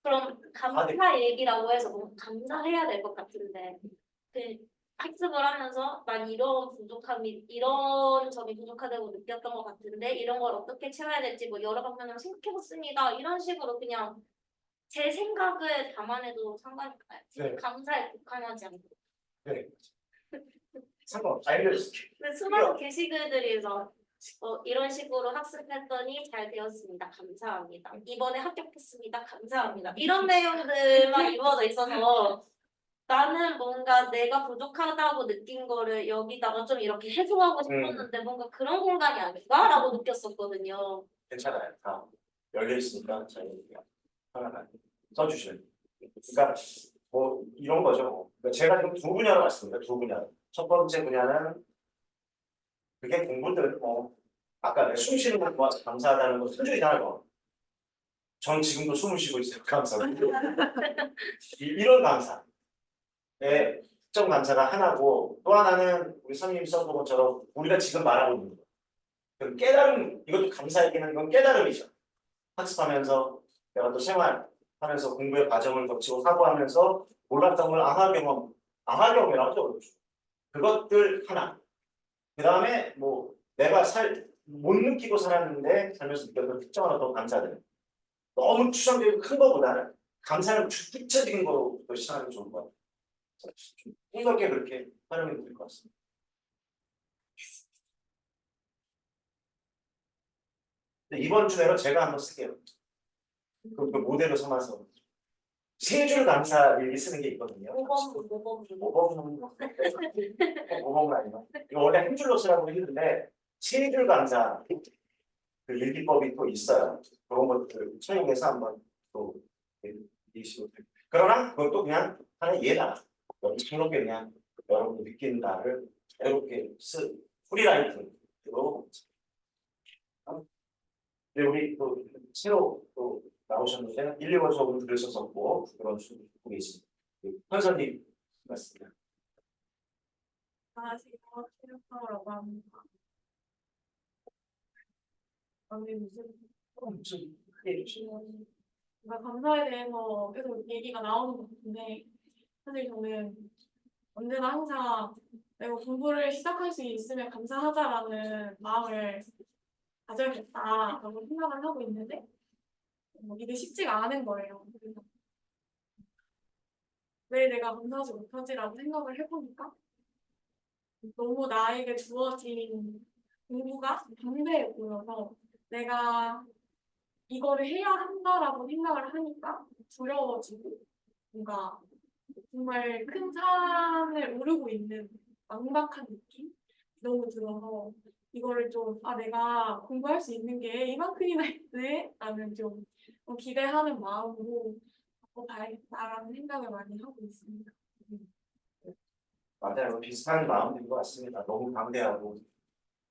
그럼 감사 얘기라고 해서 뭔가 감사해야 될 것 같은데 그 학습을 하면서 난 이런 점이 부족하다고 느꼈던 것 같은데 이런 걸 어떻게 채워야 될지 뭐 여러 방면으로 생각해봤습니다. 이런 식으로 그냥 제 생각을 담아내도 상관일까요? 네. 감사에 국한하지 않고. 네. 상관없어요. 알려줄게. 근데 수많은 게시글들에서 이런 식으로 학습했더니 잘 되었습니다. 감사합니다. 이번에 합격했습니다. 감사합니다. 이런 내용들만 이루어져 있어서 나는 뭔가 내가 부족하다고 느낀 거를 여기다가 좀 이렇게 해소하고 싶었는데 뭔가 그런 공간이 아닌가라고 느꼈었거든요. 괜찮아요. 다 열려 있으니까 잘 편안하게 써주시면 돼요. 그러니까 뭐 이런 거죠. 그러니까 제가 지금 두 분야로 왔습니다. 두 분야. 첫 번째 분야는 그게 공부들 아까 숨 쉬는 것 모아서 감사하다는 거 순전히 거. 전 지금도 숨을 쉬고 있어요. 감사합니다. 이런 감사. 네, 특정 감사가 하나고 또 하나는 우리 선생님 써본 것처럼 우리가 지금 말하고 있는 거. 그 깨달음, 이것도 감사에게는 이건 깨달음이죠. 학습하면서 내가 또 생활하면서 공부의 과정을 거치고 사고하면서 몰랐던 걸 아하 경험이라고 하죠. 그것들 하나. 그 다음에 뭐 내가 못 느끼고 살았는데 살면서 느꼈던 특정한 어떤 감사들. 너무 추상적이고 큰 거보다는 감사는 구체적인 거로 시작하면 좋을 것 같아요. 좀 풍성하게 그렇게 활용이 될 것 같습니다. 근데 이번 주에는 제가 한번 쓸게요. 그 모델로 삼아서 세 줄 감사 일기 쓰는 게 있거든요. 모범은 아니고 이거 원래 한 줄로 쓰라고 했는데 세 줄 감사 그 일기법이 또 있어요. 그런 것들 차용해서 한번 또 얘기시고 그러나 그것도 그냥 하나의 예다. 자유롭게 그냥 여러분이 느낀 바를 자유롭게 프리라이팅으로. 네, 우리 또 새로 또 나오셨는데 1, 2번 수업은 들으셨었고 그런 수업 듣고 계신 현선님 맞습니다. 안녕하세요. 최윤서라고 합니다. 오늘 무슨 크게 해주시면 뭔가 감사에 대해서 계속 얘기가 나오는 것 같은데 사실 저는 언제나 항상 내가 공부를 시작할 수 있으면 감사하자라는 마음을 가져야겠다라고 생각을 하고 있는데 이게 쉽지가 않은 거예요. 그래서 왜 내가 감사하지 못하지라고 생각을 해보니까 너무 나에게 주어진 공부가 방대해 보여서 내가 이거를 해야 한다라고 생각을 하니까 두려워지고 뭔가 정말 큰 산을 오르고 있는 막막한 느낌 너무 들어서 이거를 좀 내가 공부할 수 있는 게 이만큼이나 있네 라는 좀 기대하는 마음으로 바꿔봐야겠다라는 생각을 많이 하고 있습니다. 맞아요. 비슷한 마음인 것 같습니다. 너무 방대하고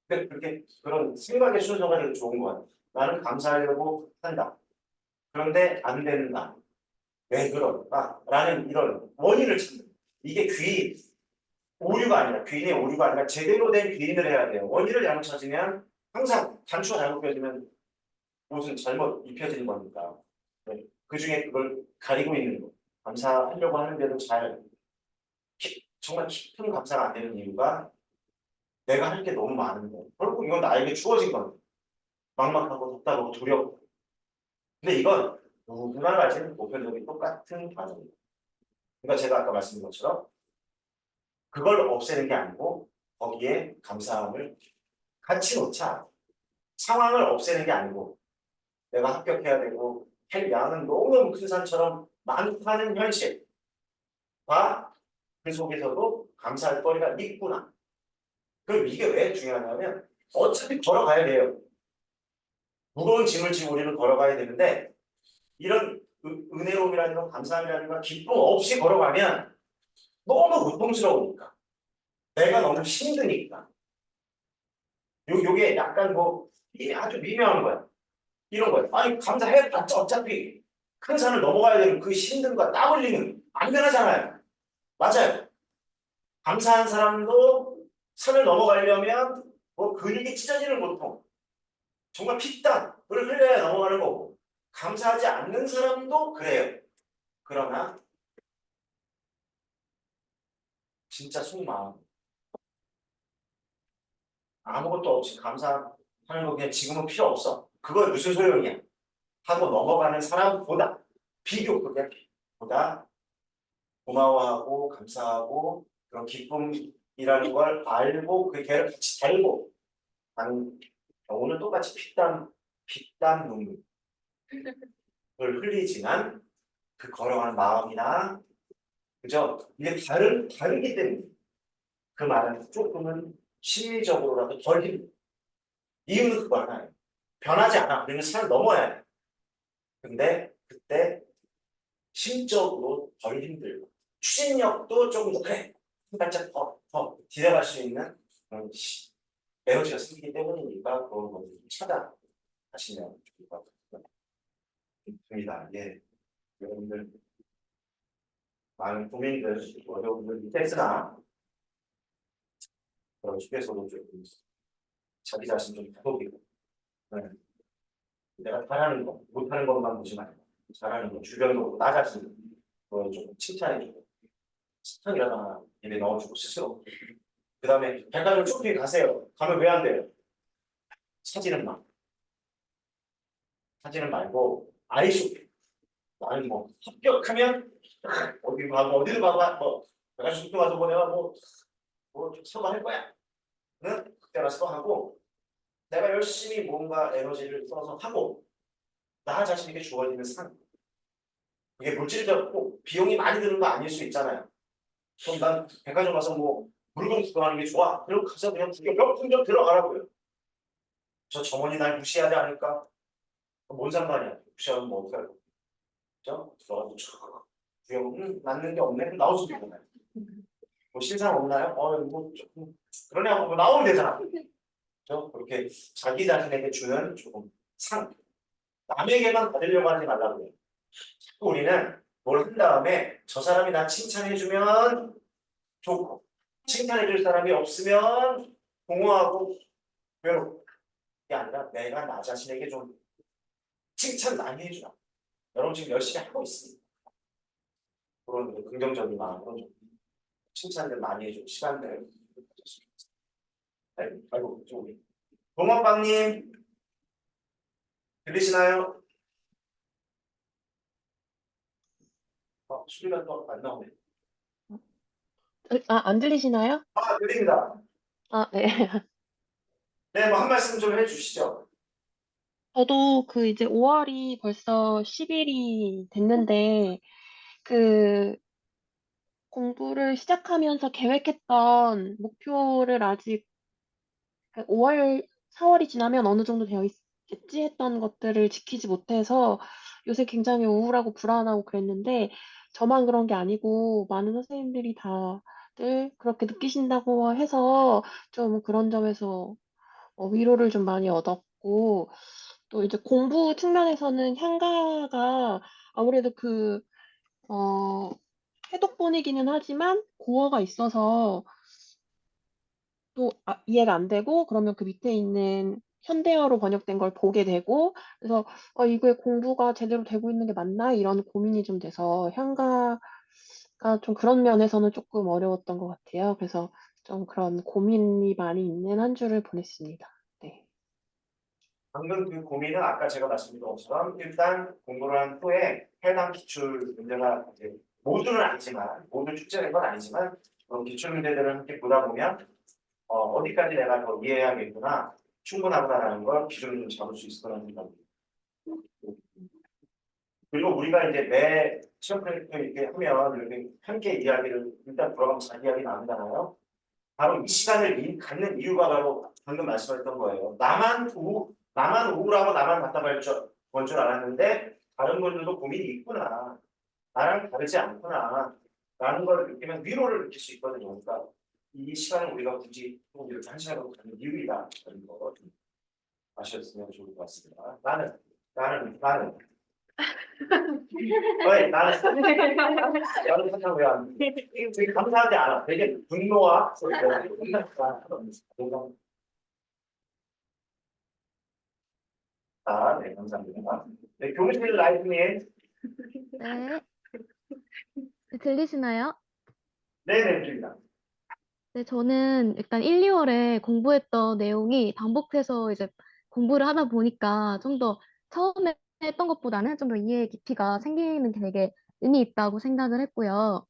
근데 그렇게 그런 생각의 순서가 되게 좋은 것 같아요. 나는 감사하려고 한다. 그런데 안 된다. 왜 그럴까? 라는 이런 원인을 찾는 이게 오류가 아니라 귀인의 오류가 아니라 제대로 된 귀인을 해야 돼요. 원인을 잘못 찾으면 항상 단추가 잘못 껴지면 옷은 잘못 입혀지는 거니까. 네. 그중에 그걸 가리고 있는 거. 감사하려고 하는데도 정말 깊은 감사가 안 되는 이유가 내가 할 게 너무 많은데 결국 이건 나에게 주어진 겁니다. 막막하고 답답하고 두렵고 근데 이건 누구나 가진 보편적인 똑같은 반응입니다. 그러니까 제가 아까 말씀드린 것처럼 그걸 없애는 게 아니고 거기에 감사함을 같이 놓자. 상황을 없애는 게 아니고 내가 합격해야 되고 할 양은 너무너무 큰 산처럼 많다는 현실과 그 속에서도 감사할 거리가 있구나. 그럼 이게 왜 중요하냐면 어차피 걸어가야 돼요. 무거운 짐을 지고 우리는 걸어가야 되는데 이런 은혜로움이라든가 감사함이라든가 기쁨 없이 걸어가면 너무 고통스러우니까 내가 너무 힘드니까 요게 약간 아주 미묘한 거야. 이런 거야. 아니 감사해봤자 어차피 큰 산을 넘어가야 되는 그 힘듦과 땀 흘리는 안 변하잖아요. 맞아요. 감사한 사람도 산을 넘어가려면 근육이 찢어지는 고통 정말 피땀을 흘려야 넘어가는 거고 감사하지 않는 사람도 그래요. 그러나 진짜 속마음 아무것도 없이 감사하는 거 그냥 지금은 필요 없어. 그거 무슨 소용이야. 하고 넘어가는 사람보다 비교보다 고마워하고 감사하고 그런 기쁨이라는 걸 알고 그 걔를 같이 달고 하는 경우는 똑같이 피땀 눈물을 흘리지만 그 걸어가는 마음이나 그죠? 이게 다르기 때문에 그 말은 조금은 심리적으로라도 덜 힘들어. 이유는 그거 하나예요. 변하지 않아. 우리는 산을 넘어야 돼. 근데 그때 심적으로 덜 힘들고 추진력도 조금 더 그래. 한 발짝 더 디뎌갈 수 있는 그런 에너지가 생기기 때문이니까 그런 것을 찾아가시면 좋을 것 같습니다. 예. 여러분들 많은 고민들, 어려움을 밑에서나 그런 속에서도 좀 자기 자신 좀 다독이고, 네. 내가 잘하는 거, 못하는 것만 보지 말고 잘하는 거, 주변도 보고 나 자신 그걸 좀 칭찬해주고 칭찬이라도 입에 넣어주고 스스로. 그 다음에 백화점 쇼핑 가세요. 가면 왜 안 돼요? 사진은 막 사진은 말고 아이 쇼핑. 나는 뭐 합격하면 어디 가고 어디를 가고 뭐 백화점 쇼핑 가서 뭐 내가 뭐 서거 할 거야. 는 그때 가서 하고 내가 열심히 뭔가 에너지를 써서 하고 나 자신에게 주어지는 상. 이게 물질적이고 비용이 많이 드는 거 아닐 수 있잖아요. 그럼 난 백화점 가서 뭐 물건 구경하는 게 좋아. 그리고 가서 그냥 구경 몇 분 좀 들어가라고요. 저 점원이 날 무시하지 않을까? 뭔 상관이야? 무시하면 뭐 어떡할 거야? 그죠? 들어가서 촥 구경 맞는 게 없네? 그럼 나올 수도 있잖아요. 뭐 신상 없나요? 뭐 조금 그러냐고 뭐 나오면 되잖아. 그죠? 그렇게 자기 자신에게 주는 조금 상. 남에게만 받으려고 하지 말라고요. 자꾸 우리는 뭘 한 다음에 저 사람이 나 칭찬해주면 좋고 칭찬해줄 사람이 없으면 공허하고 외롭고 그게 아니라 내가 나 자신에게 좀 칭찬 많이 해주라. 여러분 지금 열심히 하고 있습니다. 그런 긍정적인 마음으로 좀 칭찬들 많이 해주고 시간들 가졌으면 좋겠습니다. 아이고 저기 동원빵님 들리시나요? 소리가 또 안 나오네. 안 들리시나요? 들립니다. 네. 네, 뭐 한 말씀 좀 해주시죠. 저도 이제 5월이 벌써 10일이 됐는데, 그 공부를 시작하면서 계획했던 목표를 아직 5월, 4월이 지나면 어느 정도 되어 있겠지 했던 것들을 지키지 못해서 요새 굉장히 우울하고 불안하고 그랬는데, 저만 그런 게 아니고 많은 선생님들이 다들 그렇게 느끼신다고 해서 좀 그런 점에서 위로를 좀 많이 얻었고, 또 이제 공부 측면에서는 향가가 아무래도 해독본이기는 하지만 고어가 있어서 또 이해가 안 되고, 그러면 그 밑에 있는 현대어로 번역된 걸 보게 되고, 그래서 이게 공부가 제대로 되고 있는 게 맞나? 이런 고민이 좀 돼서 향가가 좀 그런 면에서는 조금 어려웠던 것 같아요. 그래서 좀 그런 고민이 많이 있는 한 주를 보냈습니다. 네. 방금 그 고민은 아까 제가 말씀드린 것처럼 일단 공부를 한 후에 해당 기출 문제가 이제 모두는 아니지만 모두 축제된 건 아니지만 그런 기출 문제들을 함께 보다 보면 어디까지 내가 더 이해해야겠구나 충분하구나라는 걸 기준을 좀 잡을 수 있을 거라는 생각입니다. 그리고 우리가 이제 매 시험 프로젝트 이렇게 하면 이렇게 함께 이야기를 일단 돌아가면서 자기 이야기 나누잖아요. 바로 이 시간을 갖는 이유가 바로 방금 말씀하셨던 거예요. 나만 우울하고 나만 답답할 줄 알았는데 다른 분들도 고민이 있구나. 나랑 다르지 않구나. 라는 걸 느끼면 위로를 느낄 수 있거든요. 그러니까 이 시간을 우리가 굳이 또 이렇게 한 시간으로 갖는 이유이다. 라는 거 아셨으면 좋을 것 같습니다. 나는 왜 나는 사탕 왜안 되게 감사하지 않아. 되게 분노와 네, 감사합니다. 네, 교무실 라이브님. 네. 들리시나요? 네네, 드립니다. 네, 저는 일단 1, 2월에 공부했던 내용이 반복해서 이제 공부를 하다 보니까 좀 더 처음에 했던 것보다는 좀 더 이해 깊이가 생기는 게 되게 의미 있다고 생각을 했고요.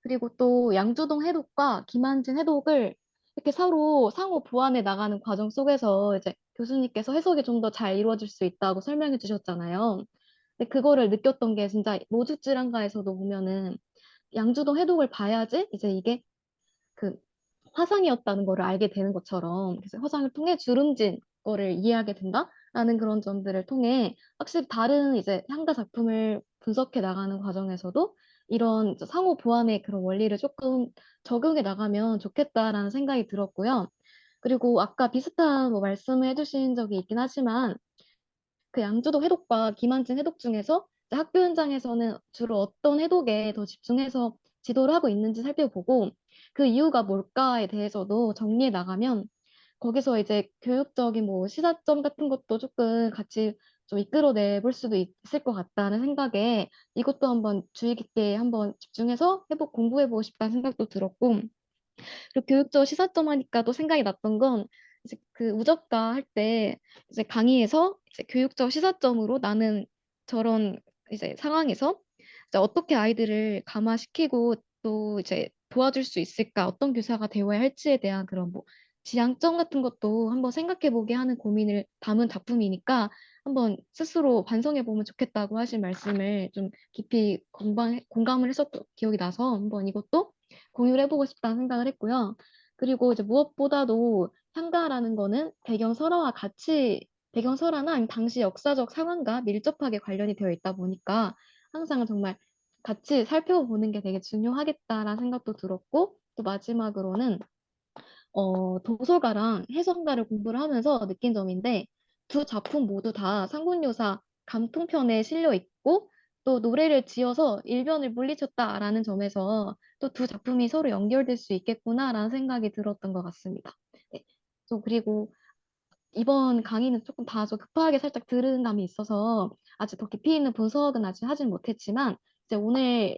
그리고 또 양주동 해독과 김한진 해독을 이렇게 서로 상호 보완해 나가는 과정 속에서 이제 교수님께서 해석이 좀 더 잘 이루어질 수 있다고 설명해 주셨잖아요. 근데 그거를 느꼈던 게 진짜 모주질환가에서도 보면은 양주동 해독을 봐야지 이제 이게 그 화상이었다는 거를 알게 되는 것처럼 그래서 화상을 통해 주름진 거를 이해하게 된다라는 그런 점들을 통해 확실히 다른 이제 향가 작품을 분석해 나가는 과정에서도 이런 이제 상호 보완의 그런 원리를 조금 적용해 나가면 좋겠다라는 생각이 들었고요. 그리고 아까 비슷한 뭐 말씀을 해주신 적이 있긴 하지만 그 양주도 해독과 김한진 해독 중에서 이제 학교 현장에서는 주로 어떤 해독에 더 집중해서 지도를 하고 있는지 살펴보고 그 이유가 뭘까에 대해서도 정리해 나가면 거기서 이제 교육적인 뭐 시사점 같은 것도 조금 같이 좀 이끌어내 볼 수도 있을 것 같다는 생각에 이것도 한번 주의 깊게 한번 집중해서 공부해보고 싶다는 생각도 들었고 그리고 교육적 시사점 하니까 또 생각이 났던 건 이제 그 우적가 할 때 이제 강의에서 이제 교육적 시사점으로 나는 저런 이제 상황에서 이제 어떻게 아이들을 감화시키고 또 이제 도와줄 수 있을까 어떤 교사가 되어야 할지에 대한 그런 뭐 지향점 같은 것도 한번 생각해 보게 하는 고민을 담은 작품이니까 한번 스스로 반성해 보면 좋겠다고 하신 말씀을 좀 깊이 공감을 했었던 기억이 나서 한번 이것도 공유를 해보고 싶다는 생각을 했고요. 그리고 이제 무엇보다도 향가라는 거는 배경 설화나 아니면 당시 역사적 상황과 밀접하게 관련이 되어 있다 보니까 항상 정말 같이 살펴보는 게 되게 중요하겠다라는 생각도 들었고 또 마지막으로는 도서가랑 해설가를 공부를 하면서 느낀 점인데 두 작품 모두 다 상군요사 감통편에 실려 있고 또 노래를 지어서 일변을 물리쳤다라는 점에서 또 두 작품이 서로 연결될 수 있겠구나라는 생각이 들었던 것 같습니다. 네. 또 그리고 이번 강의는 조금 다소 급하게 살짝 들은 감이 있어서 아직 더 깊이 있는 분석은 아직 하진 못했지만 이제 오늘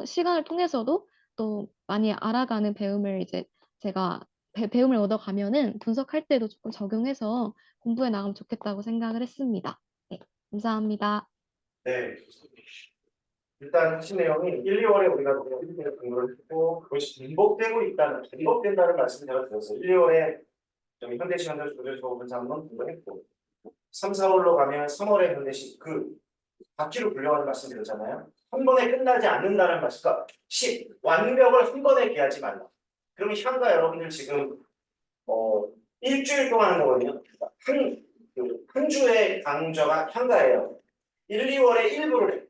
시간을 통해서도 또 많이 알아가는 배움을 이제 제가 배움을 얻어가면은 분석할 때도 조금 적용해서 공부해 나가면 좋겠다고 생각을 했습니다. 네, 감사합니다. 네. 일단 핵심 내용이 1, 2월에 우리가 일본에 공부를 했고 그것이 반복된다는 말씀을 제가 드렸어요. 1, 2월에 좀 현대시 현대 조절 조업은 한번 공부했고 3, 4월로 가면 3월에 현대시 그 바퀴로 굴려가는 말씀 드렸잖아요. 한 번에 끝나지 않는다는 말씀. 그러니까 완벽을 한 번에 기하지 말라. 그러면 향가 여러분들 지금 일주일 동안 하는 거거든요. 한 주의 강좌가 향가예요. 1, 2월에 일부를 해.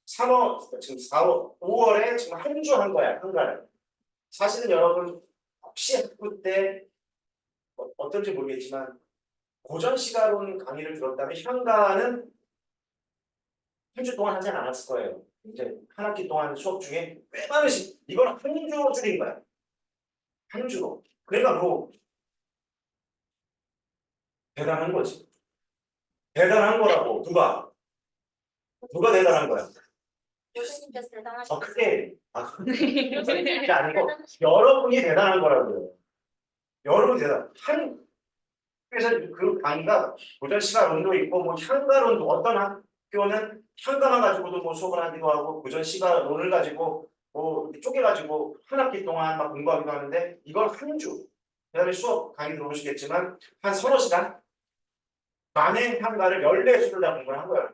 3월, 지금 4월, 5월에 지금 한 주 한 거야, 한가를. 사실은 여러분, 혹시 학부 때 어떤지 모르겠지만, 고전 시가론 강의를 들었다면, 향가는 한 주 동안 하지 않았을 거예요. 이제 한 학기 동안 수업 중에 꽤 많은 이건 한 주 줄인 거야. 한 주로. 그러니까 뭐, 대단한 거지. 대단한 거라고, 누가 대단한 거야? 교수님께서 대단하시죠. 그게 아니고 여러분이 대단한 거라고요. 여러분이 그래서 그 강의가 고전 시가론도 있고 뭐 향가론도 어떤 학교는 향가만 가지고도 뭐 수업을 하기도 하고 고전 시가론을 가지고 뭐 쪼개가지고 한 학기 동안 막 공부하기도 하는데 이걸 한 주. 그다음에 수업 강의 들어보시겠지만 한 서너 시간 만행 향가를 14수를 다 공부를 한 거예요.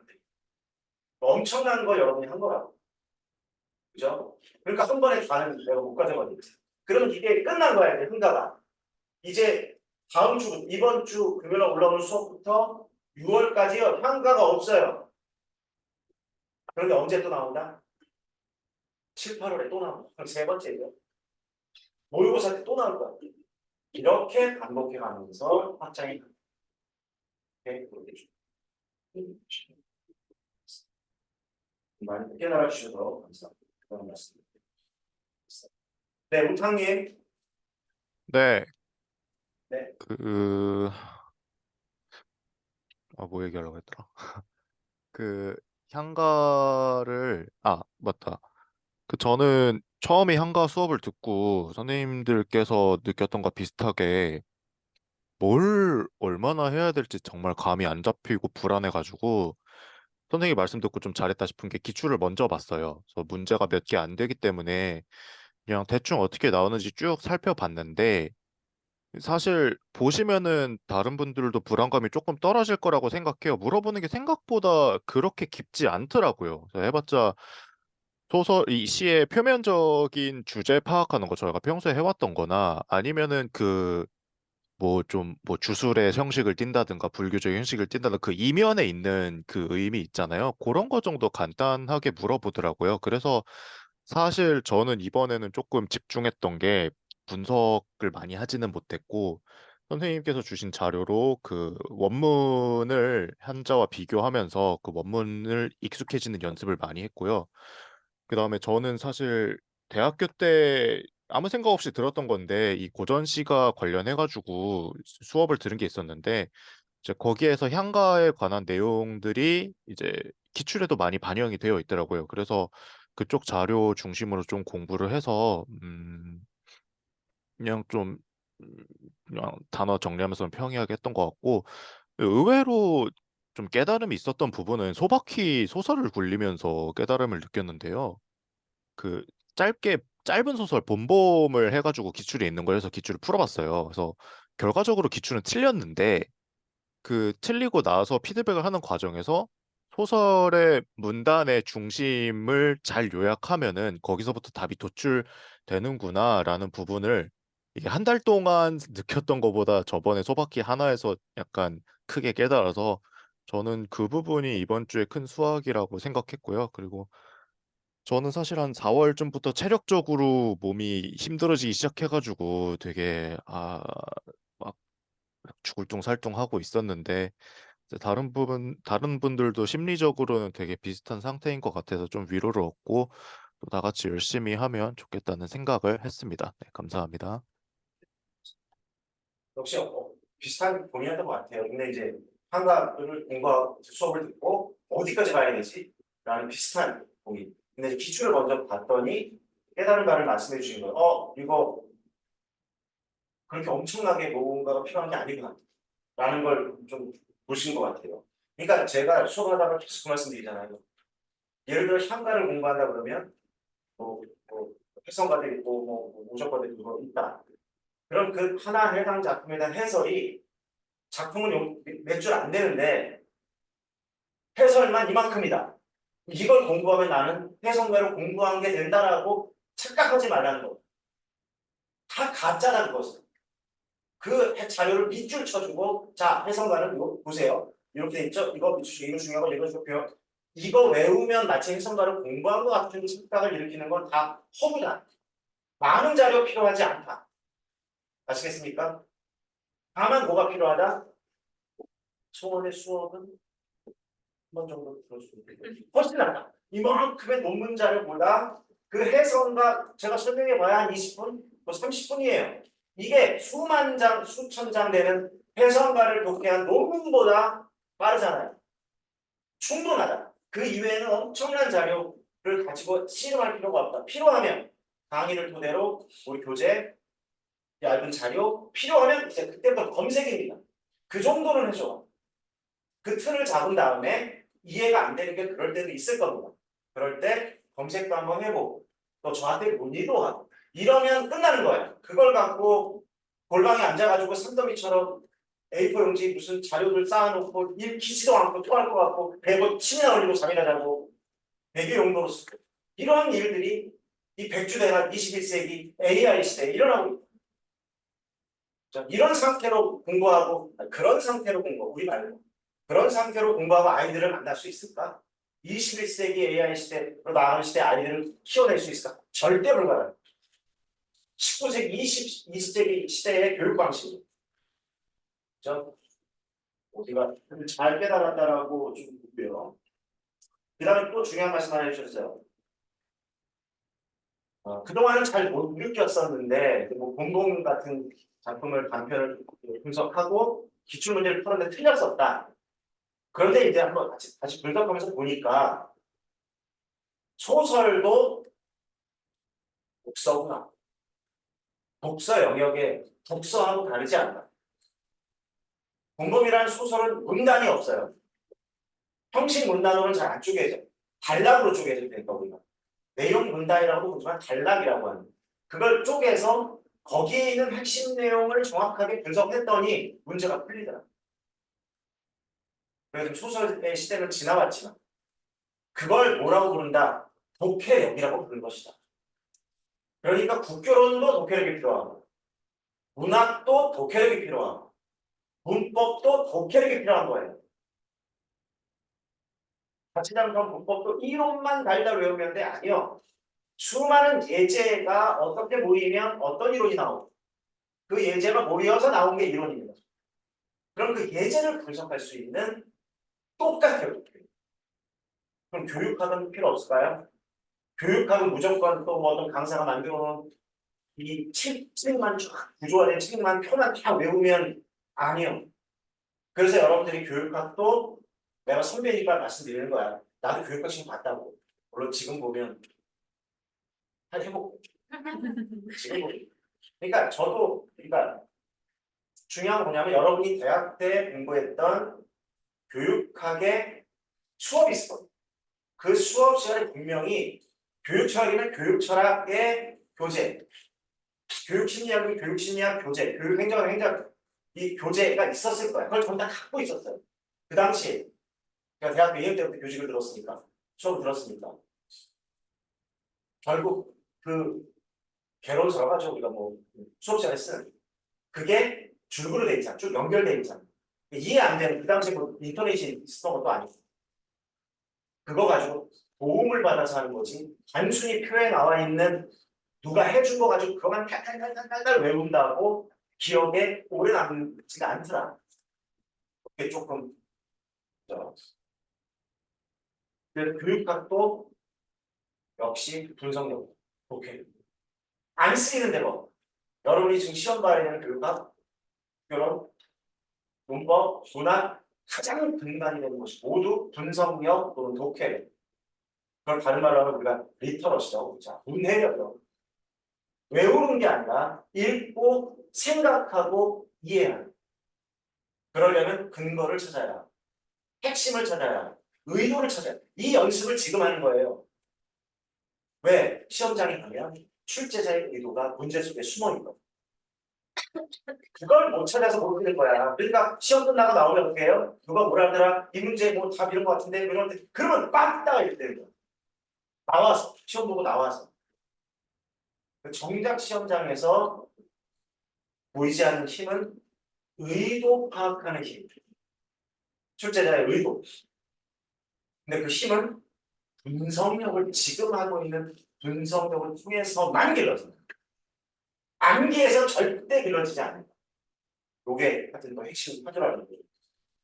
엄청난 거 여러분이 한 거라고. 그죠? 그러니까 한 번에 가는 내가 못 가져가니까. 그럼 이게 끝난 거야, 이제 흥가가. 이제 다음 주, 이번 주 금요일 올라오는 수업부터 6월까지요. 향가가 없어요. 그런데 언제 또 나온다? 7, 8월에 또 나온다. 그럼 세 번째예요. 모의고사 때 또 나올 거야. 이렇게 반복해 가면서 확장이 돼. 많이 깨달아 주셔서 감사합니다. 그런 말씀. 네, 우탕님. 네, 네. 뭐 얘기하려고 했더라. 향가를, 맞다. 저는 처음에 향가 수업을 듣고 선생님들께서 느꼈던 것 비슷하게 뭘 얼마나 해야 될지 정말 감이 안 잡히고 불안해가지고 선생님 말씀 듣고 좀 잘했다 싶은 게 기출을 먼저 봤어요. 그래서 문제가 몇 개 안 되기 때문에 그냥 대충 어떻게 나오는지 쭉 살펴봤는데 사실 보시면은 다른 분들도 불안감이 조금 떨어질 거라고 생각해요. 물어보는 게 생각보다 그렇게 깊지 않더라고요. 그래서 해봤자 소설, 이 시의 표면적인 주제 파악하는 거 저희가 평소에 해왔던 거나 아니면은 뭐 주술의 형식을 띈다든가 불교적 형식을 띈다든가 그 이면에 있는 그 의미 있잖아요. 그런 거 정도 간단하게 물어보더라고요. 그래서 사실 저는 이번에는 조금 집중했던 게 분석을 많이 하지는 못했고 선생님께서 주신 자료로 그 원문을 한자와 비교하면서 그 원문을 익숙해지는 연습을 많이 했고요. 그다음에 저는 사실 대학교 때 아무 생각 없이 들었던 건데 이 고전시가 관련해 가지고 수업을 들은 게 있었는데 이제 거기에서 향가에 관한 내용들이 이제 기출에도 많이 반영이 되어 있더라고요. 그래서 그쪽 자료 중심으로 좀 공부를 해서 그냥 좀 음, 그냥 단어 정리하면서 평이하게 했던 것 같고 의외로 좀 깨달음이 있었던 부분은 소박히 소설을 굴리면서 깨달음을 느꼈는데요. 그 짧은 소설 본범을 해가지고 기출이 있는 거여서 기출을 풀어봤어요. 그래서 결과적으로 기출은 틀렸는데 그 틀리고 나서 피드백을 하는 과정에서 소설의 문단의 중심을 잘 요약하면은 거기서부터 답이 도출되는구나라는 부분을 이게 한 달 동안 느꼈던 것보다 저번에 소박히 하나에서 약간 크게 깨달아서 저는 그 부분이 이번 주에 큰 수확이라고 생각했고요. 그리고 저는 사실 한 4월쯤부터 체력적으로 몸이 힘들어지기 시작해가지고 되게 막 죽을둥살둥하고 있었는데 이제 다른 분들도 심리적으로는 되게 비슷한 상태인 것 같아서 좀 위로를 얻고 또 다 같이 열심히 하면 좋겠다는 생각을 했습니다. 네, 감사합니다. 역시 비슷한 고민이었던 것 같아요. 근데 이제 한가를 공부하고 수업을 듣고 어디까지 가야 되지? 라는 비슷한 고민. 근데 이제 기출을 먼저 봤더니 깨달은 바를 말씀해 주신 거예요. 이거 그렇게 엄청나게 뭔가가 필요한 게 아니구나. 라는 걸 좀 보신 것 같아요. 그러니까 제가 수업하다가 계속 그 말씀 드리잖아요. 예를 들어 향가를 공부한다 그러면 뭐 해성가들이 있고 뭐 무조건들이 이거 있다. 그럼 그 하나 해당 작품에 대한 해설이 작품은 몇 줄 안 되는데 해설만 이만큼이다. 이걸 공부하면 나는 해석가를 공부한 게 된다라고 착각하지 말라는 거. 다 가짜라는 것은. 그 자료를 밑줄 쳐주고 자 해석가는 이거 보세요. 이렇게 돼 있죠. 이거 중요하고 이거 중요해요. 이거 외우면 마치 해석가를 공부한 것 같은 착각을 일으키는 건 다 허구다. 많은 자료 필요하지 않다. 아시겠습니까? 다만 뭐가 필요하다? 소원의 수업은 한 번 정도 들어주면 훨씬 낫다. 이만큼의 논문 자료보다 그 해석과 제가 설명해 봐야 한 20분, 뭐 30분이에요. 이게 수만 장, 수천 장 되는 해석가를 독해한 논문보다 빠르잖아요. 충분하다. 그 이외에는 엄청난 자료를 가지고 씨름할 필요가 없다. 필요하면 강의를 토대로 우리 교재 얇은 자료 필요하면 이제 그때부터 검색입니다. 그 정도는 해줘. 그 틀을 잡은 다음에 이해가 안 되는 게 그럴 때도 있을 겁니다. 그럴 때 검색도 한번 해보고 또 저한테 문의도 하고 이러면 끝나는 거예요. 그걸 갖고 골방에 앉아가지고 산더미처럼 A4 용지 무슨 자료들 쌓아놓고 읽히지도 않고 토할 것 같고 배고 침이나 흘리고 잠이나 자고 배교 용도로 쓰고 이런 일들이 이 백주대가 21세기 AI 시대에 일어나고 있다. 자, 이런 상태로 공부하고 그런 상태로 공부 우리 말고 그런 상태로 공부하고 아이들을 만날 수 있을까? 21세기 AI 시대로 나가는 시대 아이들을 키워낼 수 있을까? 절대 불가능. 19세기, 20세기 시대의 교육 방식이죠. 그렇죠? 우리가 잘 깨달았다라고 좀 보고요. 그 다음에 또 중요한 말씀 하나 해주셨어요. 그동안은 잘 못 느꼈었는데 뭐 공공 같은 작품을 단편을 분석하고 기출문제를 풀었는데 틀렸었다. 그런데 이제 한번 다시 분석하면서 보니까 소설도 독서구나. 독서 영역에 독서하고 다르지 않다. 공범이라는 소설은 문단이 없어요. 형식 문단으로는 잘 안 쪼개져. 단락으로 쪼개져 될 거고요. 내용 문단이라고도 보지만 단락이라고 하는 그걸 쪼개서 거기에 있는 핵심 내용을 정확하게 분석했더니 문제가 풀리더라. 그래서 소설의 시대는 지나왔지만 그걸 뭐라고 부른다? 독해력이라고 부르는 것이다. 그러니까 국교론도 독해력이 필요하고 문학도 독해력이 필요하고 문법도 독해력이 필요한 거예요. 자칫하면 문법도 이론만 달달 외우면 돼? 아니요. 수많은 예제가 어떻게 모이면 어떤 이론이 나오고 그 예제가 모여서 나온 게 이론입니다. 그럼 그 예제를 분석할 수 있는 똑같아요. 그럼 교육학은 필요 없을까요? 교육학은 무조건 또 뭐 어떤 강사가 만들어 놓은 이 책만 쫙 구조화된 책만 표만 다 외우면 아니요. 그래서 여러분들이 교육학도 내가 선배니까 말씀드리는 거야. 나도 교육학 지금 봤다고. 물론 지금 보면 한 해보고 지금 보면. 그러니까 저도 그러니까 중요한 건 뭐냐면 여러분이 대학 때 공부했던 교육학의 수업이 있을 거예요. 그 수업 시간에 분명히 교육철학이면 교육철학의 교재, 교육심리학이면 교육심리학 교재, 교육행정학은 행정 이 교재가 있었을 거야. 그걸 전부 다 갖고 있었어요. 그 당시에 제가 대학교 2학년 때부터 교직을 들었으니까 수업을 들었으니까 결국 그 개론서라 가지고 우리가 뭐 수업 시간에 쓰는 그게 줄글로 돼 있잖아. 쭉 연결돼 있잖아. 이해 안 되는 그 당시에 뭐 인터넷이 있었던 것도 아니고 그거 가지고 도움을 받아서 하는 거지. 단순히 표에 나와 있는 누가 해준 거 가지고 그것만 탈탈탈탈탈 외운다고 기억에 오래 남지가 않더라. 그게 조금 그래서 교육학도 역시 분석력 오케이 안 쓰이는 데로 여러분이 지금 시험 봐야 되는 교육학, 결혼, 문법, 문학 가장 근간이 되는 것이 모두 분석력 또는 독해. 그걸 다른 말로 하면 우리가 리터러시라고 자 문해력이요. 외우는 게 아니라 읽고 생각하고 이해하는. 그러려면 근거를 찾아야, 핵심을 찾아야, 의도를 찾아야. 이 연습을 지금 하는 거예요. 왜? 시험장에 가면 출제자의 의도가 문제 속에 숨어 있거든. 그걸 못 찾아서 모르는 거야. 그러니까 시험 끝나고 나오면 어떻게 해요? 누가 뭐라 하더라? 이 문제 뭐 답 이런 거 같은데 그런데 그러면 빡 따가 이렇게 되는 거야. 나와서 시험 보고 나와서 정작 시험장에서 보이지 않는 힘은 의도 파악하는 힘. 출제자의 의도. 근데 그 힘은 분석력을 지금 하고 있는 분석력을 통해서만 길러진다. 암기에서 절대 길러지지 않는다. 요게 하여튼 뭐 핵심 파주라는 거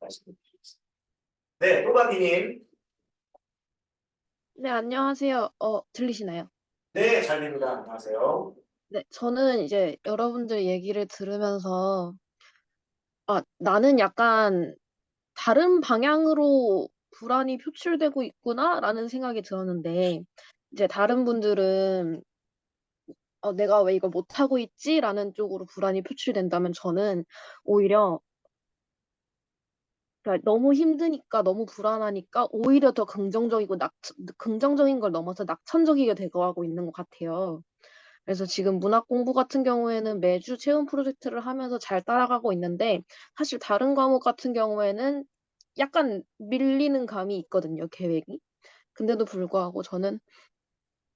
말씀드리겠습니다. 네, 또바디님. 네, 안녕하세요. 들리시나요? 네, 잘 됩니다. 안녕하세요. 네, 저는 이제 여러분들 얘기를 들으면서 나는 약간 다른 방향으로 불안이 표출되고 있구나라는 생각이 들었는데 이제 다른 분들은 내가 왜 이걸 못하고 있지라는 쪽으로 불안이 표출된다면 저는 오히려 그러니까 너무 힘드니까 너무 불안하니까 오히려 더 긍정적인 걸 넘어서 낙천적이게 되어가고 있는 것 같아요. 그래서 지금 문학 공부 같은 경우에는 매주 체험 프로젝트를 하면서 잘 따라가고 있는데 사실 다른 과목 같은 경우에는 약간 밀리는 감이 있거든요, 계획이. 근데도 불구하고 저는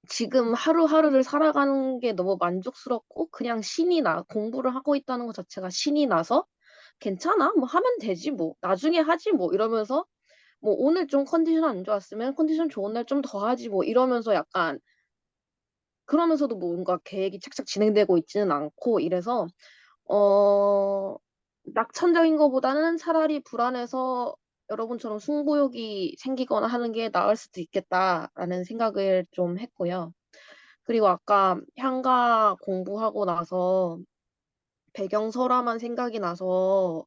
지금 하루하루를 살아가는 게 너무 만족스럽고 그냥 신이 나 공부를 하고 있다는 것 자체가 신이 나서 '괜찮아. 뭐 하면 되지 뭐. 나중에 하지 뭐.' 이러면서 뭐 오늘 좀 컨디션 안 좋았으면 '컨디션 좋은 날 좀 더 하지 뭐.' 이러면서 약간 그러면서도 뭔가 계획이 착착 진행되고 있지는 않고 이래서 어 낙천적인 거보다는 차라리 불안해서 여러분처럼 승부욕이 생기거나 하는 게 나을 수도 있겠다라는 생각을 좀 했고요. 그리고 아까 향가 공부하고 나서 배경설화만 생각이 나서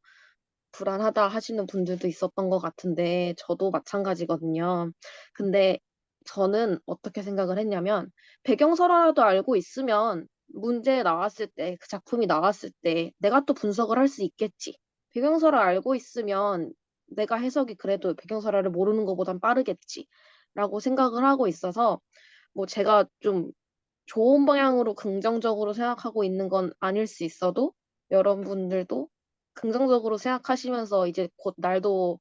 불안하다 하시는 분들도 있었던 것 같은데 저도 마찬가지거든요. 근데 저는 어떻게 생각을 했냐면 배경설화라도 알고 있으면 문제 나왔을 때 그 작품이 나왔을 때 내가 또 분석을 할 수 있겠지. 배경설화 알고 있으면 내가 해석이 그래도 배경설화를 모르는 것보단 빠르겠지라고 생각을 하고 있어서 뭐 제가 좀 좋은 방향으로 긍정적으로 생각하고 있는 건 아닐 수 있어도 여러분들도 긍정적으로 생각하시면서 이제 곧 날도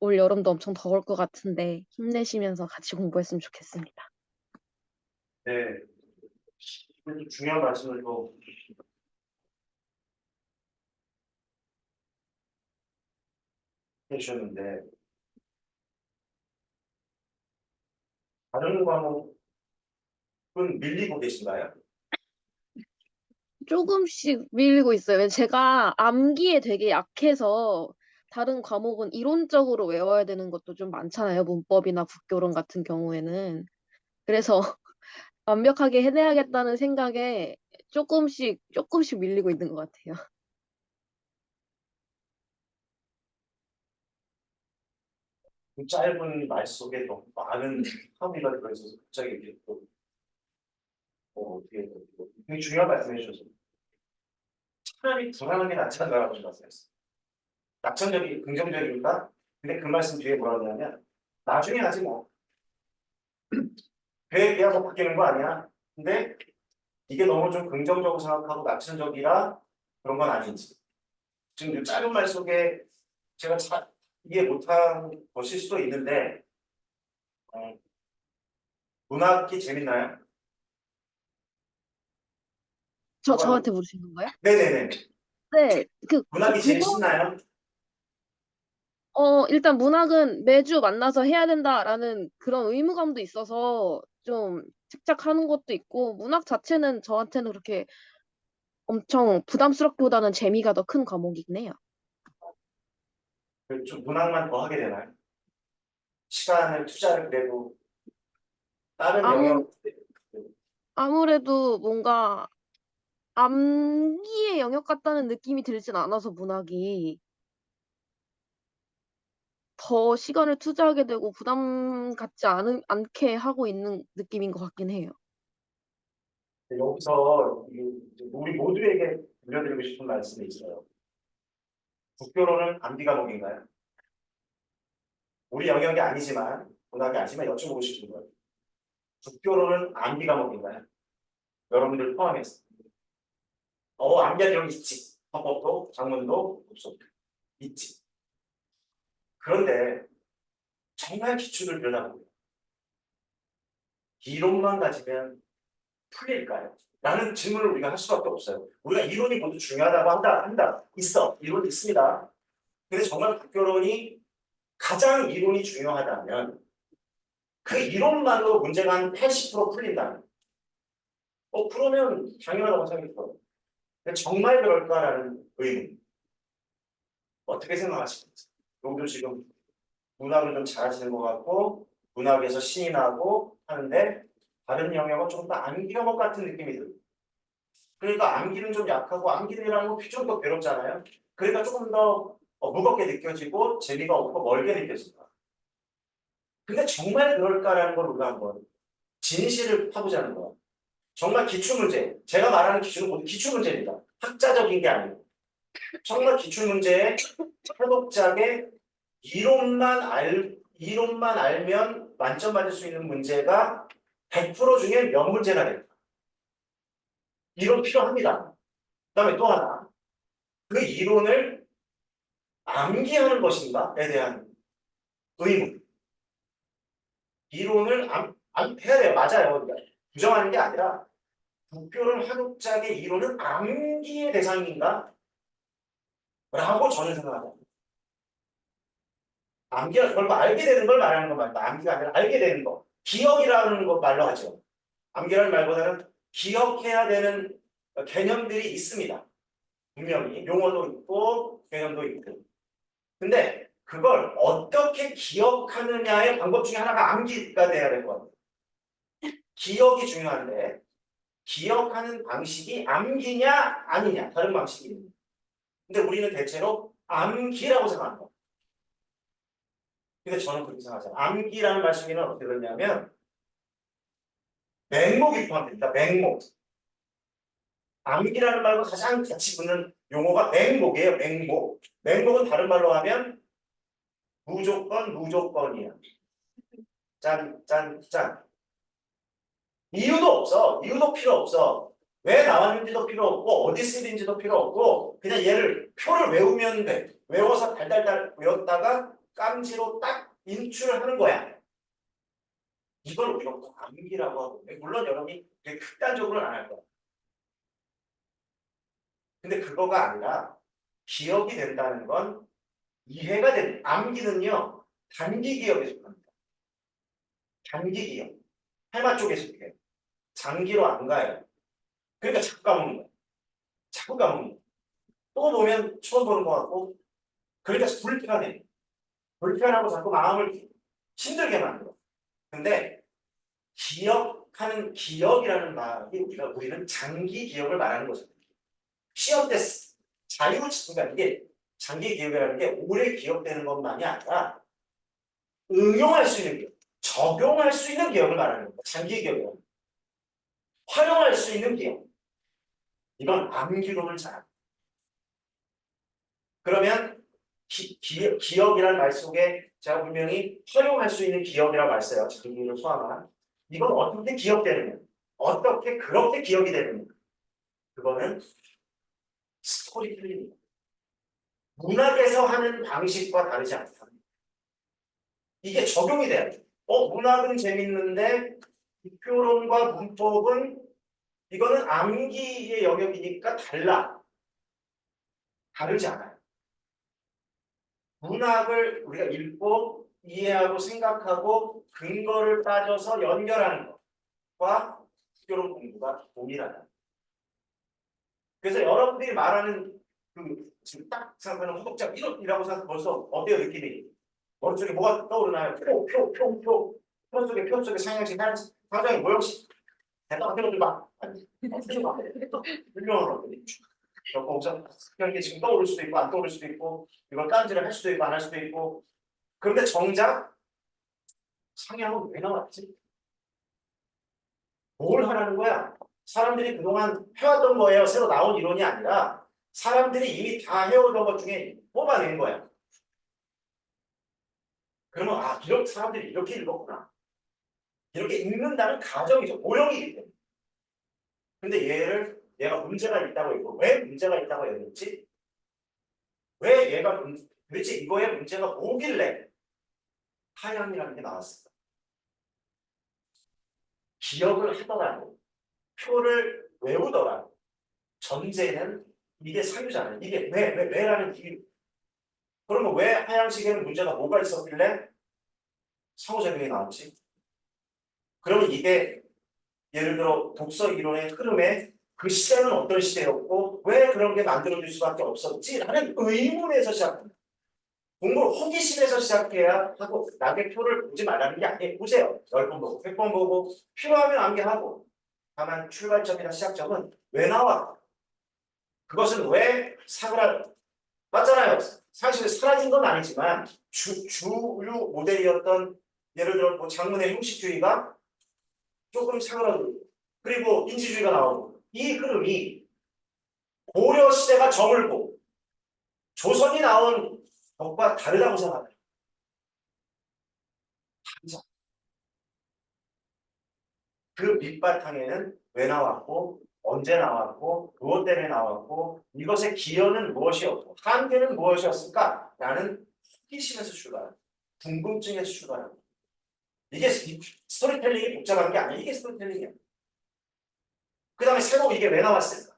올 여름도 엄청 더울 것 같은데 힘내시면서 같이 공부했으면 좋겠습니다. 네, 그래도 중요한 말씀을 또 해주셨는데 다른 과목은 밀리고 계신가요? 조금씩 밀리고 있어요. 왜냐면 제가 암기에 되게 약해서 다른 과목은 이론적으로 외워야 되는 것도 좀 많잖아요. 문법이나 국교론 같은 경우에는. 그래서 완벽하게 해내야겠다는 생각에 조금씩 밀리고 있는 것 같아요. 그 짧은 말 속에 너무 많은 함의가 들어있어서 갑자기 이렇게 또 어떻게 되게 중요한 말씀해 주셔서 차라리 불안한 게 낫지 않나라고 말씀했어요. 낙천적이 긍정적이니까 근데 그 말씀 뒤에 뭐라고 하냐면 나중에 하지 뭐 계획이야 뭐 바뀌는 거 아니야. 근데 이게 너무 좀 긍정적으로 생각하고 낙천적이라 그런 건 아닌지 지금 이 짧은 말 속에 제가 이해 못한 것일 수도 있는데 문학이 재밌나요? 저한테 물으신 건가요? 네네네. 네, 문학이 제일 신나요? 일단 문학은 매주 만나서 해야 된다라는 그런 의무감도 있어서 좀 집착하는 것도 있고, 문학 자체는 저한테는 그렇게 엄청 부담스럽기보다는 재미가 더 큰 과목이긴 해요. 좀 문학만 더 하게 되나요? 시간을 투자를 그래도 다른 영역 아무래도 뭔가 암기의 영역 같다는 느낌이 들진 않아서 문학이 더 시간을 투자하게 되고 부담 갖지 않게 하고 있는 느낌인 것 같긴 해요. 여기서 우리 모두에게 들려드리고 싶은 말씀이 있어요. 국교로는 암기 과목인가요? 우리 영역이 아니지만 문학이 아니지만 여쭤보고 싶은 거예요. 국교로는 암기 과목인가요? 여러분들 포함해서. 암기할 내용 있지. 헌법도 장문도 없어. 있지. 그런데 정말 기출을 들여다보고 이론만 가지면 풀릴까요? 라는 질문을 우리가 할 수밖에 없어요. 우리가 이론이 모두 중요하다고 한다. 있어. 이론이 있습니다. 근데 정말 국교론이 가장 이론이 중요하다면 그 이론만으로 문제가 한 80% 풀린다면 그러면 당연하다고 생각했어요. 근데 정말 그럴까라는 의문. 어떻게 생각하십니까? 여기도 지금 문학을 좀 잘하시는 것 같고 문학에서 신이 나고 하는데 다른 영역은 조금 더 암기 과목 같은 느낌이 들어요. 그러니까 암기는 좀 약하고 암기는이라는 건 좀 더 괴롭잖아요. 그러니까 조금 더 무겁게 느껴지고 재미가 없고 멀게 느껴진다. 근데 정말 그럴까라는 걸 우리가 한번 진실을 파보자는 거야. 정말 기출문제, 제가 말하는 기출은 모두 기출문제입니다. 학자적인 게 아니고 정말 기출문제에 해독작에 이론만 알면 만점 받을 수 있는 문제가 100% 중에 몇 문제나 될까? 이론 필요합니다. 그다음에 또 하나, 그 이론을 암기하는 것인가에 대한 의문. 이론을 해야 돼요. 맞아요. 그러니까 부정하는 게 아니라 국교를 한국작의 이론은 암기의 대상인가? 라고 저는 생각합니다. 암기가 결국 알게 되는 걸 말하는 것 말고 암기가 아니라 알게 되는 거. 기억이라는 것 말로 하죠. 암기라는 말보다는 기억해야 되는 개념들이 있습니다. 분명히 용어도 있고 개념도 있고. 근데 그걸 어떻게 기억하느냐의 방법 중에 하나가 암기가 돼야 될 것 같아요. 기억이 중요한데 기억하는 방식이 암기냐 아니냐 다른 방식이에요. 근데 우리는 대체로 암기라고 생각합니다. 근데 저는 그렇게 생각하잖아요. 암기라는 말씀에는 어떻게 되냐면 맹목이 포함됩니다. 맹목. 암기라는 말과 가장 같이 붙는 용어가 맹목이에요. 맹목. 맹목은 다른 말로 하면 무조건이야. 짠. 이유도 없어. 이유도 필요 없어. 왜 나왔는지도 필요 없고 어디 쓰인지도 필요 없고 그냥 얘를 표를 외우면 돼. 외워서 달달달 외웠다가 깜지로 딱 인출을 하는 거야. 이걸 우리가 암기라고 하고 물론 여러분이 되게 극단적으로는 안 할 거야. 근데 그거가 아니라 기억이 된다는 건 이해가 되는 암기는요 단기 기억에 속합니다. 단기 기억. 해마 쪽에 속해요. 장기로 안 가요. 그러니까 자꾸 까먹는 거야. 자꾸 까먹는 거야. 또 보면 처음 보는 것 같고 그러니까 불편해. 불편하고 자꾸 마음을 힘들게 만들어. 근데 하는 기억이라는 말이 우리는 장기 기억을 말하는 거죠. 시험 때 자유로 그러니까 이게 장기 기억이라는 게 오래 기억되는 것만이 아니라 응용할 수 있는 기억, 적용할 수 있는 기억을 말하는 거예요. 장기 기억이요. 활용할 수 있는 기억. 이건 암기록을 잘합니다. 그러면 기억이라는 말 속에 제가 분명히 활용할 수 있는 기억이라고 말했어요. 장기를 포함한. 이건 어떻게 기억되느냐? 어떻게 그렇게 기억이 되느냐? 그거는 스토리텔링입니다. 문학에서 하는 방식과 다르지 않다. 이게 적용이 돼야 돼. 문학은 재밌는데 표론과 문법은 이거는 암기의 영역이니까 다르지 않아요. 문학을 우리가 읽고 이해하고 생각하고 근거를 따져서 연결하는 것과 표론 공부가 동일하다. 그래서 여러분들이 말하는 지금 딱 생각하는 후독자 이라고 생각 벌써 어때요 느낌이? 머릿속에 뭐가 떠오르나요? 표 속에 상향식 상장의 모형식 대단한 표현들 막 설명을 그런 게 지금 떠오를 수도 있고 안 떠오를 수도 있고 이걸 딴지를 할 수도 있고 안 할 수도 있고 그런데 정작 상향은 왜 나왔지? 뭘 하라는 거야? 사람들이 그동안 해왔던 거예요. 새로 나온 이론이 아니라 사람들이 이미 다 해오던 것 중에 뽑아낸 거야. 그러면 이렇게 사람들이 이렇게 읽었구나. 이렇게 읽는다는 가정이죠. 모형이기 때문에. 근데 얘가 문제가 있다고 했고 왜 문제가 있다고 했는지 왜 얘가 도대체 이거에 문제가 뭐길래 하향이라는 게 나왔을까? 기억을 하더라도 표를 외우더라도 전제는 이게 사유잖아요. 이게 왜라는 이유. 그러면 왜 하향식에는 문제가 뭐가 있었길래 상호작용이 나왔지? 그러면 이게 예를 들어 독서 이론의 흐름에 그 시대는 어떤 시대였고 왜 그런 게 만들어질 수밖에 없었지라는 의문에서 시작합니다. 공부를 호기심에서 시작해야 하고 나의 표를 보지 말라는 게 아니에요. 보세요. 10번 보고 100번 보고 필요하면 암기하고 다만 출발점이나 시작점은 왜 나와? 그것은 왜 맞잖아요. 사실 사라진 건 아니지만 주요 모델이었던 예를 들어 뭐 장문의 형식주의가 조금 사그라들고 그리고 인지주의가 나오고 이 흐름이 고려 시대가 저물고 조선이 나온 것과 다르다고 생각해요. 그 밑바탕에는 왜 나왔고 언제 나왔고 무엇 때문에 나왔고 이것의 기여는 무엇이었고 한계는 무엇이었을까? 라는 호기심에서 출발합니다. 궁금증에서 출발합니다. 이게 스토리텔링이 복잡한 게 아니야. 이게 스토리텔링이야. 그 다음에 새로 이게 왜 나왔을까?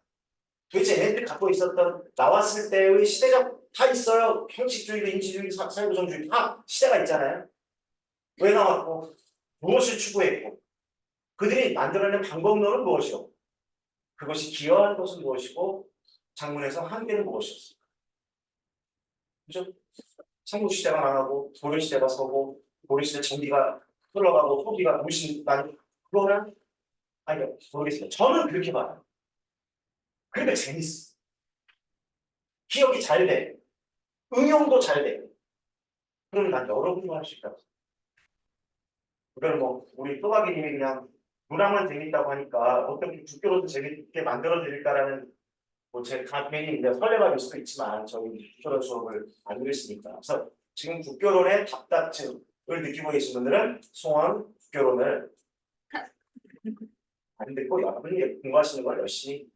도대체 얘네들이 갖고 있었던 나왔을 때의 시대적 다 있어요. 형식주의도 인지주의, 사회구성주의 다 시대가 있잖아요. 왜 나왔고 무엇을 추구했고 그들이 만들어낸 방법론은 무엇이었고 그것이 기여한 것은 무엇이고 장문에서 한계는 무엇이었을까? 그죠? 삼국시대가 망하고 고려시대가 서고 고려시대 전기가 흘러가고 후기가 무신 많이 그거는 아니요 모르겠어요. 저는 그렇게 봐요. 그러니까 재밌어. 기억이 잘 돼. 응용도 잘 돼. 그러면 난 여러분도 할 수 있다고. 그러면 뭐 우리 또박이님이 그냥 문학만 재밌다고 하니까 어떻게 국교로도 재밌게 만들어 드릴까라는 뭐 제 괜히 설레가 수도 있지만 저희 국교론 수업을 안 들으시니까 그래서 지금 국교론의 답답증을 느끼고 계신 분들은 송원 국교론을 안 듣고 여러분이 공부하시는 걸 열심히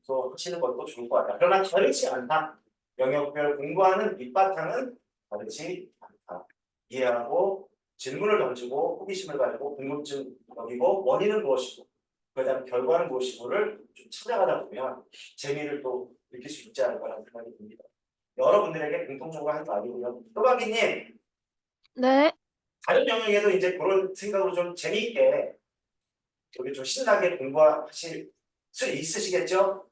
또 하시는 것도 좋을 것 같아요. 그러나 다르지 않다. 영역별 공부하는 밑바탕은 다르지 않다. 이해하고 질문을 던지고 호기심을 가지고 궁금증 여기고 원인은 무엇이고 그다음 결과는 무엇이고를 좀 찾아가다 보면 재미를 또 느낄 수 있지 않을까라는 생각이 듭니다. 여러분들에게 공통적으로 하는 거 아니고요. 또박이님 네. 다른 영역에도 이제 그런 생각으로 좀 재미있게 여기 좀 신나게 공부하실 수 있으시겠죠?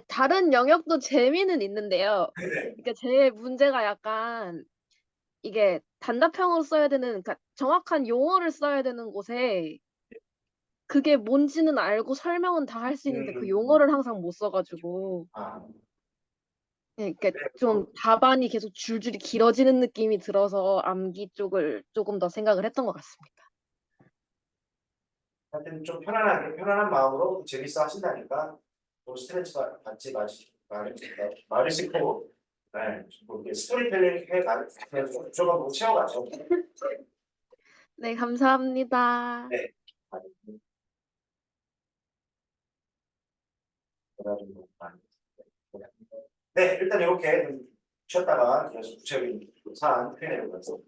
다른 영역도 재미는 있는데요. 네. 그러니까 제 문제가 약간 이게 단답형으로 써야 되는, 그러니까 정확한 용어를 써야 되는 곳에 그게 뭔지는 알고 설명은 다 할 수 있는데 그 용어를 항상 못 써가지고 아, 예, 그러니까 좀 답안이 계속 줄줄이 길어지는 느낌이 들어서 암기 쪽을 조금 더 생각을 했던 것 같습니다. 하여튼 좀 편안하게 편안한 마음으로 재밌어 하신다니까 또 스트레스 받지 마시고 네, 뭐 이렇게 스토리텔링 해가 조금 뭐 채워가죠. 네, 감사합니다. 네. 그래가지고 네, 일단 이렇게 쉬었다가 계속 구체적인 사안 표현해 보면서